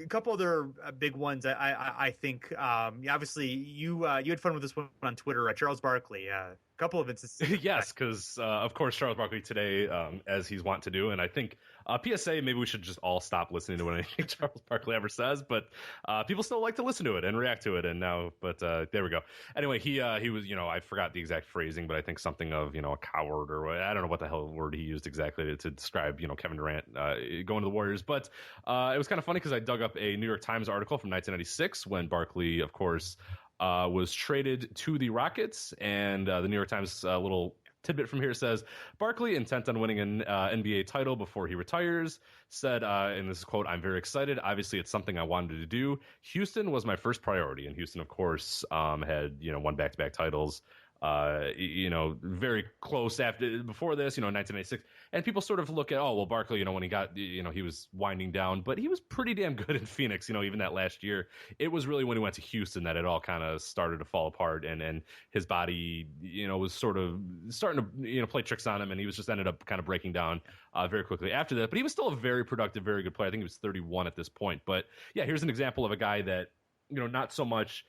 couple other big ones. I think obviously you had fun with this one on Twitter. Charles Barkley, a couple of instances. Yes, because of course Charles Barkley today, as he's wont to do, and I think PSA, maybe we should just all stop listening to anything Charles Barkley ever says, but people still like to listen to it and react to it. And now, but there we go. Anyway, he was, I forgot the exact phrasing, but I think something of, a coward, or I don't know what the hell word he used exactly to describe, Kevin Durant going to the Warriors. But it was kind of funny because I dug up a New York Times article from 1996 when Barkley, of course, was traded to the Rockets, and the New York Times little tidbit from here says, Barkley, intent on winning an NBA title before he retires, said, and this is a quote, "I'm very excited. Obviously, it's something I wanted to do. Houston was my first priority." And Houston, of course, had, won back-to-back titles. Very close before this, 1986. And people sort of look at, Barkley, when he got, he was winding down, but he was pretty damn good in Phoenix, even that last year. It was really when he went to Houston that it all kind of started to fall apart, and his body, was sort of starting to, play tricks on him, and he was just ended up kind of breaking down very quickly after that. But he was still a very productive, very good player. I think he was 31 at this point. But yeah, here's an example of a guy that, not so much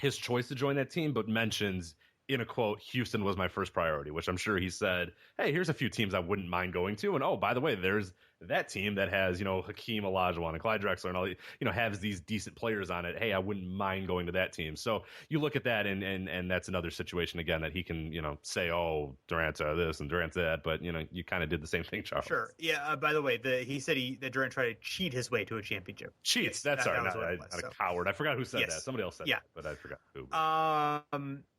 his choice to join that team, but mentions in a quote, Houston was my first priority, which I'm sure he said, hey, here's a few teams I wouldn't mind going to. And oh, by the way, there's that team that has, Hakeem Olajuwon and Clyde Drexler and all, has these decent players on it. Hey, I wouldn't mind going to that team. So you look at that and that's another situation again that he can, say, oh, Durant's this and Durant's that, but you kind of did the same thing, Charles. Sure. Yeah. By the way, he said that Durant tried to cheat his way to a championship. Cheats. That's not a coward. I forgot who said that. Somebody else said that, but I forgot who.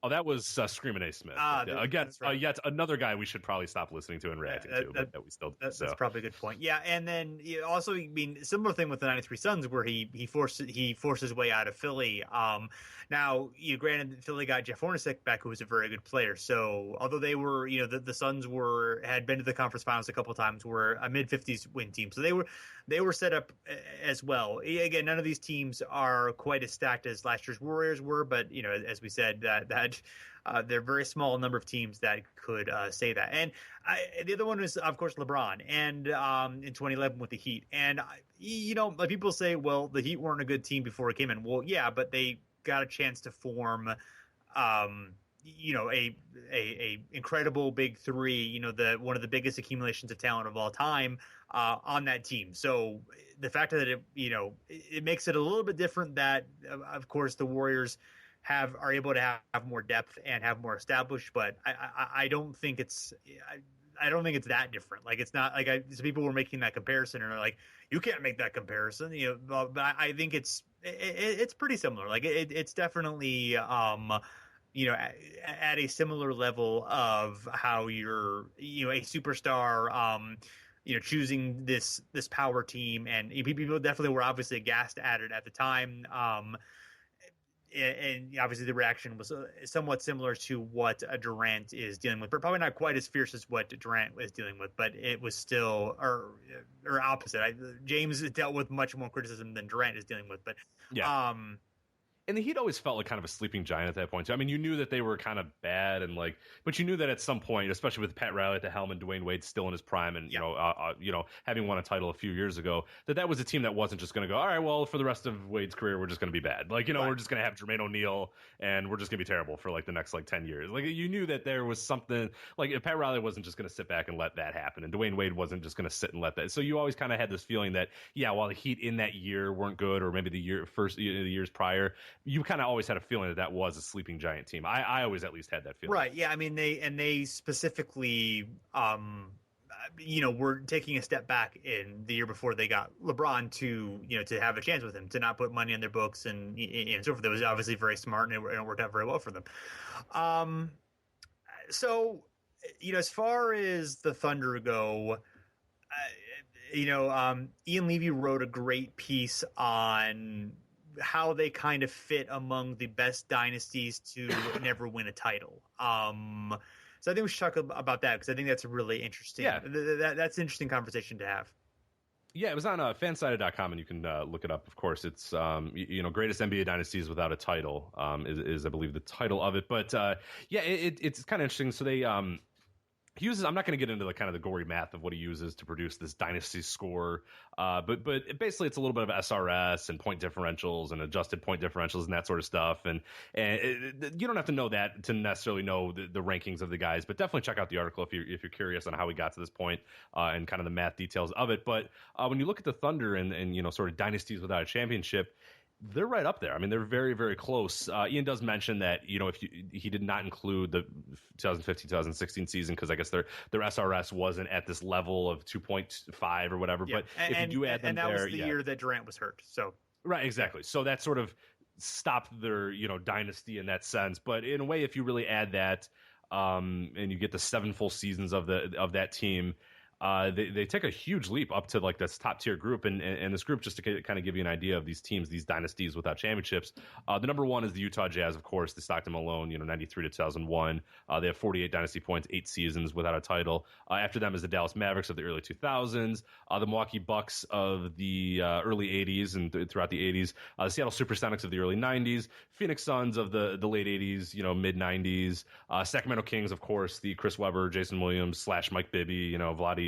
That was Screamin' A. Smith. Again, right. Yet another guy we should probably stop listening to and reacting to, but that we still do. That's probably a good point. Yeah, and then also, similar thing with the '93 Suns, where he forced his way out of Philly. Now, granted, Philly got Jeff Hornacek back, who was a very good player. So, although they were, the Suns had been to the conference finals a couple of times, were a mid-50s win team, so they were set up as well. Again, none of these teams are quite as stacked as last year's Warriors were, but as we said, that they're a very small number of teams that could say that. And the other one is, of course, LeBron, and in 2011 with the Heat. And like people say, well, the Heat weren't a good team before it came in. Well, yeah, but they got a chance to form, a incredible big three. One of the biggest accumulations of talent of all time on that team. So the fact that it makes it a little bit different that, of course, the Warriors are able to have more depth and have more established, but I don't think it's that different. Like, it's not like some people were making that comparison and are like, you can't make that comparison, but I think it's pretty similar. Like it's definitely at a similar level of how you're, a superstar, choosing this power team, and people definitely were obviously aghast at it at the time. And obviously the reaction was somewhat similar to what Durant is dealing with, but probably not quite as fierce as what Durant was dealing with, but it was still, or opposite. James dealt with much more criticism than Durant is dealing with, but yeah. And the Heat always felt like kind of a sleeping giant at that point, too. I mean, you knew that they were kind of bad, but you knew that at some point, especially with Pat Riley at the helm and Dwayne Wade still in his prime, and having won a title a few years ago, that was a team that wasn't just going to go, all right, well, for the rest of Wade's career, we're just going to be bad. Right. We're just going to have Jermaine O'Neal, and we're just going to be terrible for the next 10 years. You knew that there was something. Pat Riley wasn't just going to sit back and let that happen, and Dwayne Wade wasn't just going to sit and let that. So you always kind of had this feeling that, while the Heat in that year weren't good, or maybe the years prior, you kind of always had a feeling that was a sleeping giant team. I always at least had that feeling. Right. Yeah. I mean, they specifically, were taking a step back in the year before they got LeBron to have a chance with him, to not put money on their books and so forth. That was obviously very smart, and it worked out very well for them. So, as far as the Thunder go, Ian Levy wrote a great piece on how they kind of fit among the best dynasties to never win a title. So I think we should talk about that, because I think that's a really interesting. Yeah, that's an interesting conversation to have. Yeah, it was on fansided.com, and you can look it up. Of course, it's greatest NBA dynasties without a title is I believe the title of it. But it's kind of interesting. So they he uses. I'm not going to get into the kind of the gory math of what he uses to produce this dynasty score, but basically it's a little bit of SRS and point differentials and adjusted point differentials and that sort of stuff. And you don't have to know that to necessarily know the rankings of the guys, but definitely check out the article if you're curious on how we got to this point and kind of the math details of it. But when you look at the Thunder and sort of dynasties without a championship, they're right up there. I mean, they're very, very close. Ian does mention that, he did not include the 2015-2016 season because I guess their SRS wasn't at this level of 2.5 or whatever. Yeah. But if you do add them and that was the year that Durant was hurt. So right, exactly. So that sort of stopped their, dynasty in that sense. But in a way, if you really add that and you get the 7 full seasons of that team, they take a huge leap up to this top tier group, and this group, just to kind of give you an idea of these teams, these dynasties without championships. The number one is the Utah Jazz, of course, the Stockton Malone, 93 to 2001. They have 48 dynasty points, 8 seasons without a title. After them is the Dallas Mavericks of the early 2000s, the Milwaukee Bucks of the early 80s and throughout the 80s, the Seattle Supersonics of the early 90s, Phoenix Suns of the late 80s, mid 90s, Sacramento Kings, of course, the Chris Webber, Jason Williams / Mike Bibby, Vlade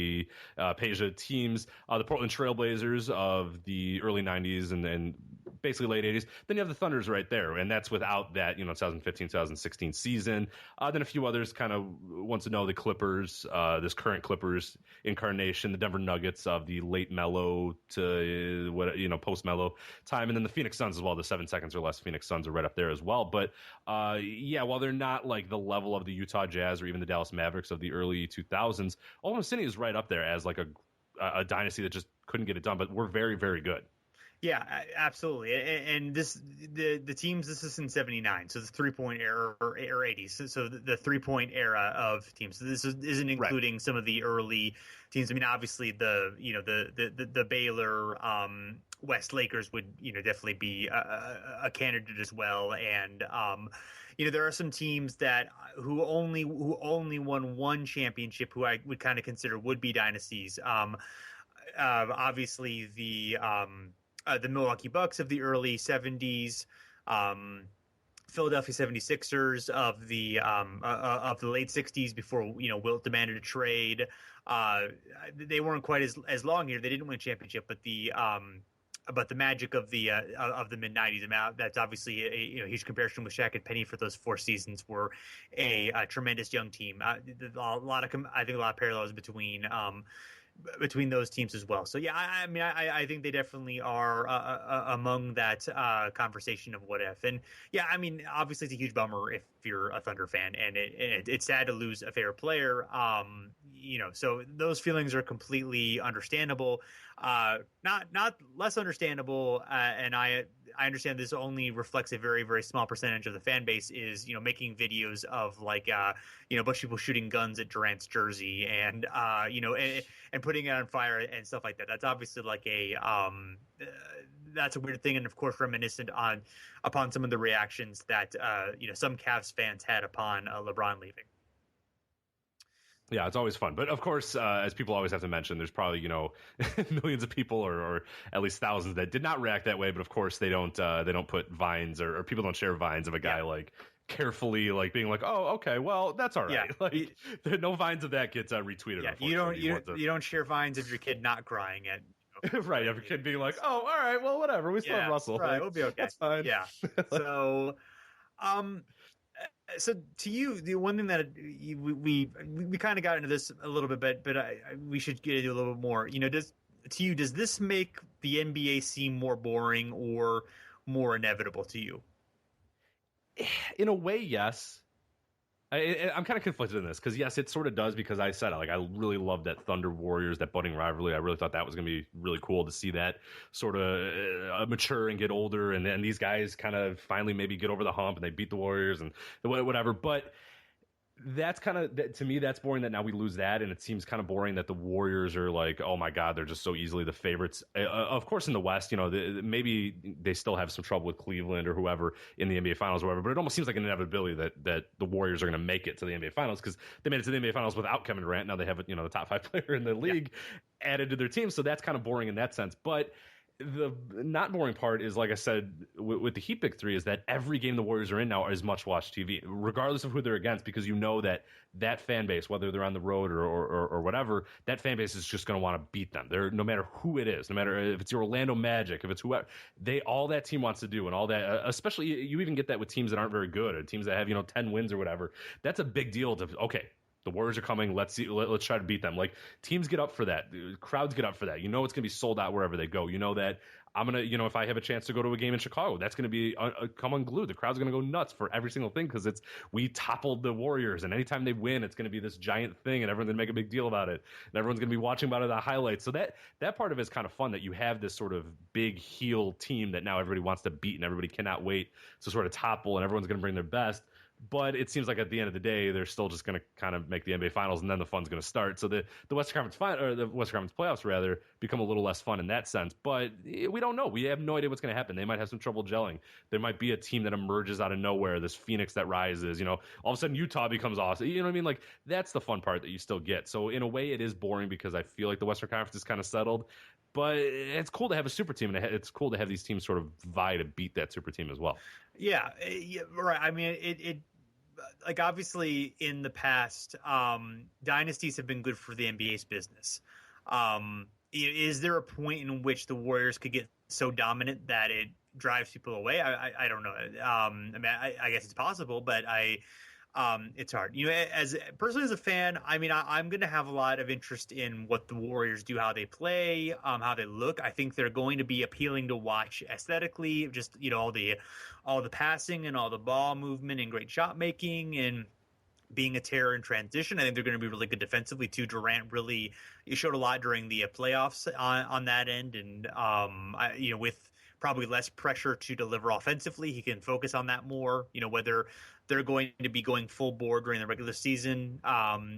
Peja teams, the Portland Trailblazers of the early 90s and basically late 80s. Then you have the Thunders right there, and that's without that 2015-2016 season. Then a few others kind of wants to know the Clippers, this current Clippers incarnation, the Denver Nuggets of the late Melo to post Melo time, and then the Phoenix Suns as well. The 7 seconds or less Phoenix Suns are right up there as well. But while they're not like the level of the Utah Jazz or even the Dallas Mavericks of the early 2000s, Oklahoma City is right up there as like a dynasty that just couldn't get it done, but we're very, very good. Yeah, absolutely. And the teams, this is in 79, so the 3-point era or 80s. So the 3-point era of teams. So this isn't including some of the early teams. I mean, obviously the Baylor West Lakers would definitely be a candidate as well. And there are some teams who only won one championship who I would kind of consider would be dynasties. Obviously the Milwaukee Bucks of the early 70s, Philadelphia 76ers of the late 60s before Wilt demanded a trade. They weren't quite as long here. They didn't win a championship, but the Magic of the mid 90s. I mean, that's obviously a huge comparison with Shaq and Penny for those 4 seasons. Were a tremendous young team. I think a lot of parallels between those teams as well. So yeah, I think they definitely are among that conversation of what if. And yeah, I mean, obviously it's a huge bummer if you're a Thunder fan, and it's sad to lose a favorite player. so those feelings are completely understandable. Not less understandable, and I understand this only reflects a very, very small percentage of the fan base is, making videos of like, bunch of people shooting guns at Durant's jersey and, and putting it on fire and stuff like that. That's obviously like that's a weird thing. And of course, reminiscent upon some of the reactions that, some Cavs fans had upon LeBron leaving. Yeah, it's always fun. But of course, as people always have to mention, there's probably, millions of people or at least thousands that did not react that way. But of course, they don't put vines or people don't share vines of a guy like carefully like being like, oh, okay, well, that's all right. Yeah. Like no vines of that gets retweeted. Yeah, you don't share vines of your kid not crying at. Right, every kid being like, oh, all right, well, whatever. We still have Russell. Right, like, we'll be okay. That's fine. Yeah. So to you, the one thing that we kind of got into this a little bit, but we should get into a little bit more. Does this make the NBA seem more boring or more inevitable to you? In a way, yes. I'm kind of conflicted in this because yes, it sort of does because I said like I really loved that Thunder Warriors, that budding rivalry. I really thought that was going to be really cool to see that sort of mature and get older, and then these guys kind of finally maybe get over the hump and they beat the Warriors and whatever. But that's kind of to me that's boring that now we lose that, and it seems kind of boring that the Warriors are like, oh my god, they're just so easily the favorites. Of course, in the West, maybe they still have some trouble with Cleveland or whoever in the NBA Finals or whatever, but it almost seems like an inevitability that the Warriors are going to make it to the NBA Finals because they made it to the NBA Finals without Kevin Durant. Now they have the top 5 player in the league added to their team, so that's kind of boring in that sense. But the not boring part is, like I said, with the Heat Big Three, is that every game the Warriors are in now is much-watched TV, regardless of who they're against, because that fan base, whether they're on the road or whatever, that fan base is just going to want to beat them. They're, no matter who it is, no matter if it's your Orlando Magic, if it's whoever, all that team wants to do and all that, especially you even get that with teams that aren't very good or teams that have 10 wins or whatever. That's a big deal to, okay, the Warriors are coming. Let's try to beat them. Like teams get up for that. Crowds get up for that. It's going to be sold out wherever they go. That I'm going to, if I have a chance to go to a game in Chicago, that's going to be come unglued. The crowd's going to go nuts for every single thing because we toppled the Warriors, and anytime they win, it's going to be this giant thing, and everyone's going to make a big deal about it, and everyone's going to be watching about it the highlights. So that part of it is kind of fun that you have this sort of big heel team that now everybody wants to beat, and everybody cannot wait to sort of topple, and everyone's going to bring their best. But it seems like at the end of the day, they're still just going to kind of make the NBA Finals, and then the fun's going to start. So the Western Conference playoffs rather become a little less fun in that sense. But we don't know. We have no idea what's going to happen. They might have some trouble gelling. There might be a team that emerges out of nowhere. This Phoenix that rises. All of a sudden Utah becomes awesome. You know what I mean? Like that's the fun part that you still get. So in a way, it is boring because I feel like the Western Conference is kind of settled. But it's cool to have a super team, and it's cool to have these teams sort of vie to beat that super team as well. Yeah, right. I mean, it like obviously in the past, dynasties have been good for the NBA's business. Is there a point in which the Warriors could get so dominant that it drives people away? I don't know. I mean, I guess it's possible, but it's hard. Personally as a fan, I mean, I'm going to have a lot of interest in what the Warriors do, how they play, how they look. I think they're going to be appealing to watch aesthetically, just, all the passing and all the ball movement and great shot making and being a terror in transition. I think they're going to be really good defensively too. Durant really showed a lot during the playoffs on that end. And, with probably less pressure to deliver offensively, he can focus on that more. Whether they're going to be going full board during the regular season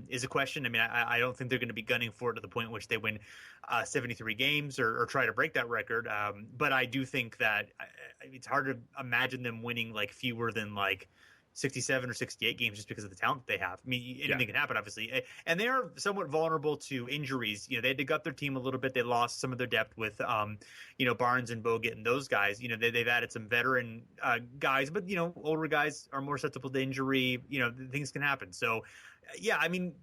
is a question. I mean, I don't think they're going to be gunning for it to the point in which they win 73 games or try to break that record. But I do think that it's hard to imagine them winning like fewer than like 67 or 68 games just because of the talent that they have. I mean, anything can happen, obviously. And they are somewhat vulnerable to injuries. They had to gut their team a little bit. They lost some of their depth with, Barnes and Bogut and those guys. They've added some veteran guys, but, older guys are more susceptible to injury. Things can happen. So, yeah, I mean,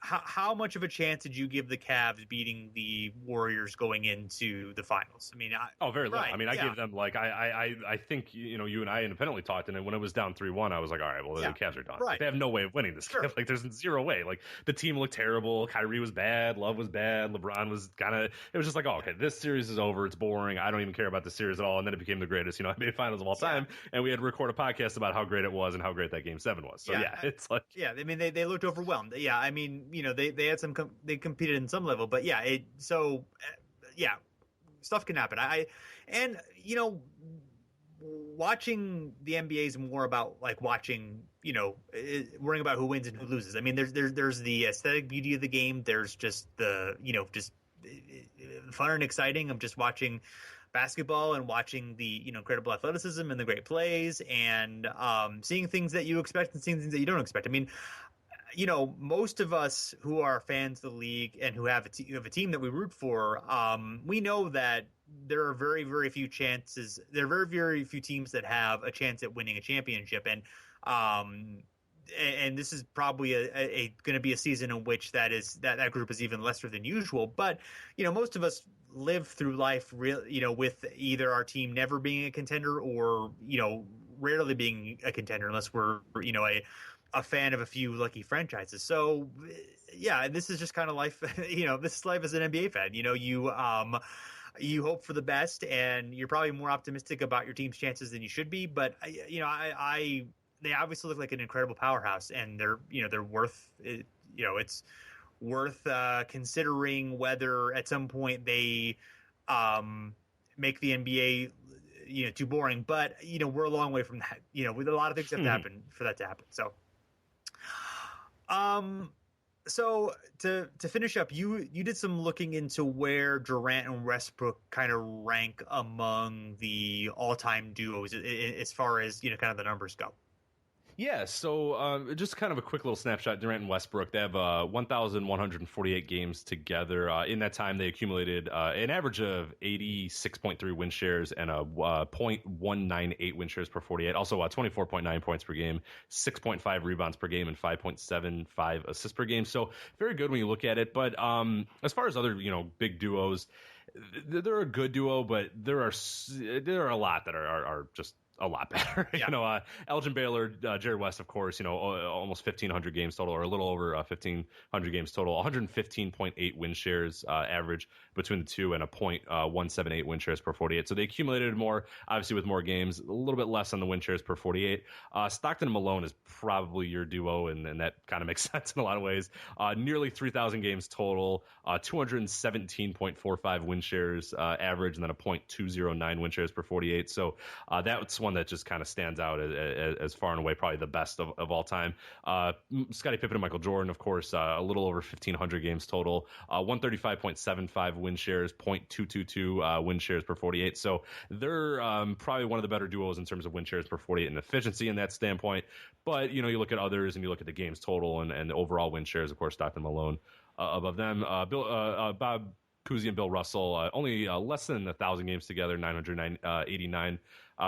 how much of a chance did you give the Cavs beating the Warriors going into the finals? I mean, very little. Right, I mean, I gave them like I think you and I independently talked, and then when it was down 3-1, I was like, all right, well, the Cavs are done. Right. They have no way of winning this game. Like, there's zero way. Like, the team looked terrible. Kyrie was bad. Love was bad. LeBron was it was just like, oh, okay, this series is over. It's boring. I don't even care about the series at all. And then it became the greatest, NBA Finals of all time. And we had to record a podcast about how great it was and how great that Game 7 was. So it's like, I mean, they looked overwhelmed. Yeah, I mean, they had some they competed in some level, but yeah, stuff can happen. Watching the NBA is more about like watching, worrying about who wins and who loses. I mean, there's the aesthetic beauty of the game. There's just the, just fun and exciting of just watching basketball and watching the, incredible athleticism and the great plays and seeing things that you expect and seeing things that you don't expect. I mean, most of us who are fans of the league and who have a team that we root for, we know that there are very, very few chances. There are very, very few teams that have a chance at winning a championship. And this is probably going to be a season in which that group is even lesser than usual. But, most of us live through life, with either our team never being a contender or, rarely being a contender unless we're, a fan of a few lucky franchises. So yeah, this is just kind of life. This is life as an NBA fan. You hope for the best, and you're probably more optimistic about your team's chances than you should be. But they obviously look like an incredible powerhouse, and they're worth it. It's worth considering whether at some point they make the NBA too boring. But we're a long way from that. With a lot of things have to happen for that to happen. So to finish up, you did some looking into where Durant and Westbrook kind of rank among the all-time duos as far as kind of the numbers go. Yeah, so just kind of a quick little snapshot. Durant and Westbrook, they have 1,148 games together. In that time, they accumulated an average of 86.3 win shares and a 0.198 win shares per 48. Also, 24.9 points per game, 6.5 rebounds per game, and 5.75 assists per game. So very good when you look at it. But as far as other big duos, they're a good duo, but there are a lot that are just a lot better. Yeah. Elgin Baylor, Jerry West, of course, almost 1,500 games total, or a little over 1,500 games total, 115.8 win shares average between the two, and a 0.178 win shares per 48. So they accumulated more, obviously, with more games, a little bit less on the win shares per 48. Stockton and Malone is probably your duo, and that kind of makes sense in a lot of ways. Nearly 3,000 games total, 217.45 win shares average, and then a 0.209 win shares per 48. So that's one that just kind of stands out as far and away probably the best of all time. Scottie Pippen and Michael Jordan, of course, a little over 1,500 games total, 135.75 win shares, 0.222 win shares per 48. So they're probably one of the better duos in terms of win shares per 48 and efficiency in that standpoint. But, you look at others and you look at the games total and the overall win shares, of course, Stockton Malone above them. Bob Cousy and Bill Russell, only less than 1,000 games together, 989.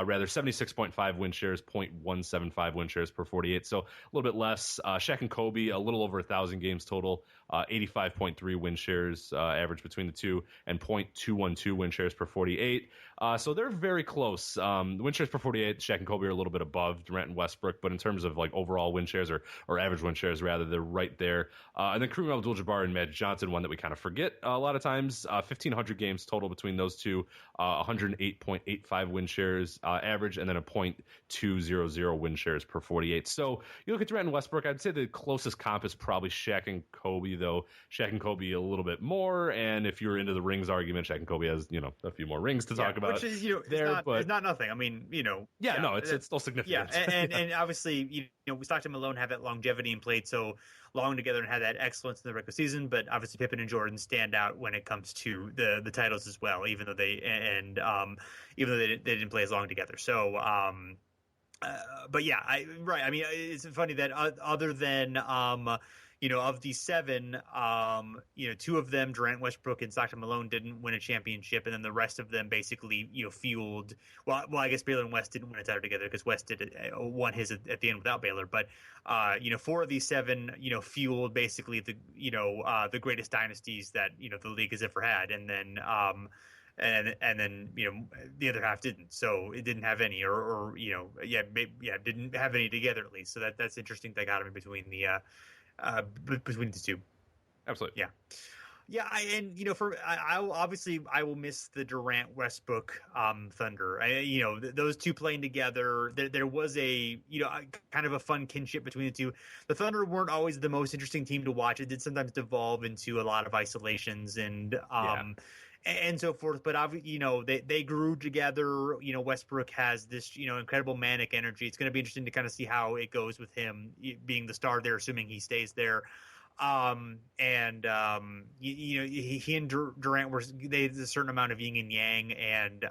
Rather 76.5 win shares, 0.175 win shares per 48. So a little bit less. Shaq and Kobe, a little over 1,000 games total, 85.3 win shares average between the two, and 0.212 win shares per 48. So they're very close. Win shares per 48, Shaq and Kobe are a little bit above Durant and Westbrook, but in terms of like overall win shares or average win shares, rather, they're right there. And then Kareem Abdul-Jabbar and Magic Johnson, one that we kind of forget a lot of times. 1,500 games total between those two, 108.85 win shares average, and then a 0.200 win shares per 48. So you look at Durant and Westbrook, I'd say the closest comp is probably Shaq and Kobe, though Shaq and Kobe a little bit more. And if you're into the rings argument, Shaq and Kobe has, a few more rings to talk about. Which is, it's not nothing. I mean, it's still significant. Yeah, and obviously, Stockton and Malone have that longevity and played so long together and had that excellence in the regular season, but obviously Pippen and Jordan stand out when it comes to the titles as well, even though they didn't play as long together. So, but yeah, I mean, it's funny that other than of these seven, two of them, Durant, Westbrook, and Stockton Malone, didn't win a championship, and then the rest of them basically, fueled. Well, I guess Baylor and West didn't win a title together because West won his at the end without Baylor. But four of these seven, fueled basically the greatest dynasties that the league has ever had, and then. And then the other half didn't, so it didn't have any, didn't have any together at least. So that's interesting dichotomy between the two. Absolutely. Yeah. Yeah, I will obviously I will miss the Durant Westbrook Thunder. Those two playing together. There was a kind of a fun kinship between the two. The Thunder weren't always the most interesting team to watch. It did sometimes devolve into a lot of isolations and so forth. But they grew together. Westbrook has this incredible manic energy. It's going to be interesting to kind of see how it goes with him being the star there, assuming he stays there. He and Durant they had a certain amount of yin and yang, and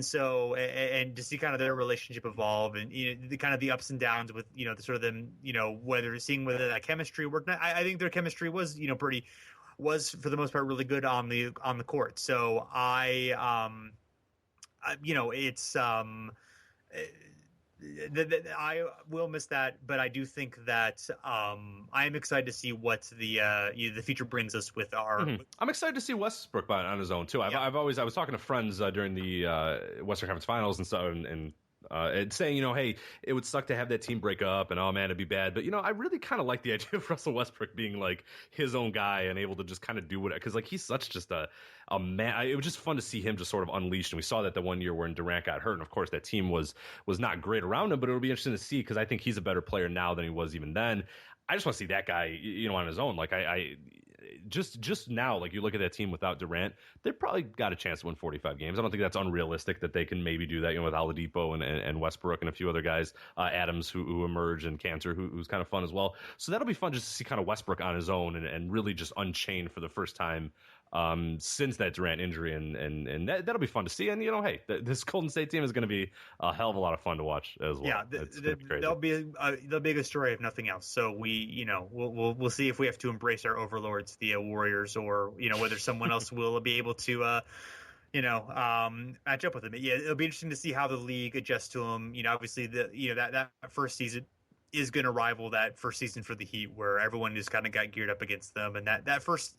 to see kind of their relationship evolve, and the kind of the ups and downs with the sort of them, whether that chemistry worked. I think their chemistry was was for the most part really good on the court. So I will miss that, but I do think that I am excited to see what the future brings us with our. Mm-hmm. I'm excited to see Westbrook on his own too. I was talking to friends during the Western Conference Finals and so and saying, hey, it would suck to have that team break up and, oh man, it'd be bad. But, I really kind of like the idea of Russell Westbrook being like his own guy and able to just kind of do what, because like he's such just a man. It was just fun to see him just sort of unleashed. And we saw that the one year when Durant got hurt. And of course that team was not great around him, but it'll be interesting to see because I think he's a better player now than he was even then. I just want to see that guy, on his own. Like just now, like you look at that team without Durant, they've probably got a chance to win 45 games. I don't think that's unrealistic that they can maybe do that, with Oladipo and Westbrook and a few other guys, Adams who emerge and Cantor who's kind of fun as well. So that'll be fun just to see kind of Westbrook on his own and really just unchained for the first time since that Durant injury, and that'll be fun to see. And hey, this Golden State team is going to be a hell of a lot of fun to watch as well. Yeah, they'll be the biggest story if nothing else. So we'll see if we have to embrace our overlords, the Warriors, or whether someone else will be able to match up with them. Yeah, it'll be interesting to see how the league adjusts to them. Obviously that first season is going to rival that first season for the Heat, where everyone just kind of got geared up against them, and that first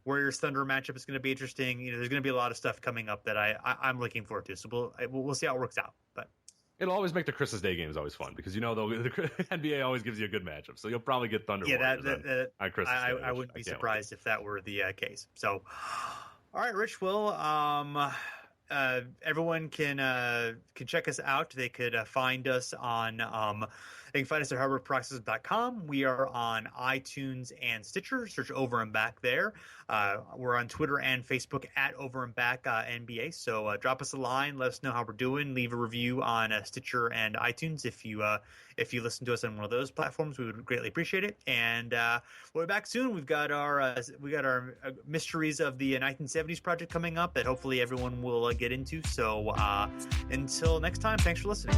Warriors Thunder matchup is going to be interesting. There's going to be a lot of stuff coming up that I'm looking forward to. So we'll see how it works out. But it'll always make the Christmas Day games always fun because the NBA always gives you a good matchup. So you'll probably get Thunder Warriors on Christmas Day. I wouldn't be surprised if that were the case. So, all right, Rich. Well, everyone can check us out. They could find us on. They can find us at hardworkprocess.com. We are on iTunes and Stitcher. Search Over and Back there. We're on Twitter and Facebook at Over and Back NBA. So drop us a line. Let us know how we're doing. Leave a review on Stitcher and iTunes if you listen to us on one of those platforms. We would greatly appreciate it. And we'll be back soon. We've got our Mysteries of the 1970s project coming up that hopefully everyone will get into. So until next time, thanks for listening.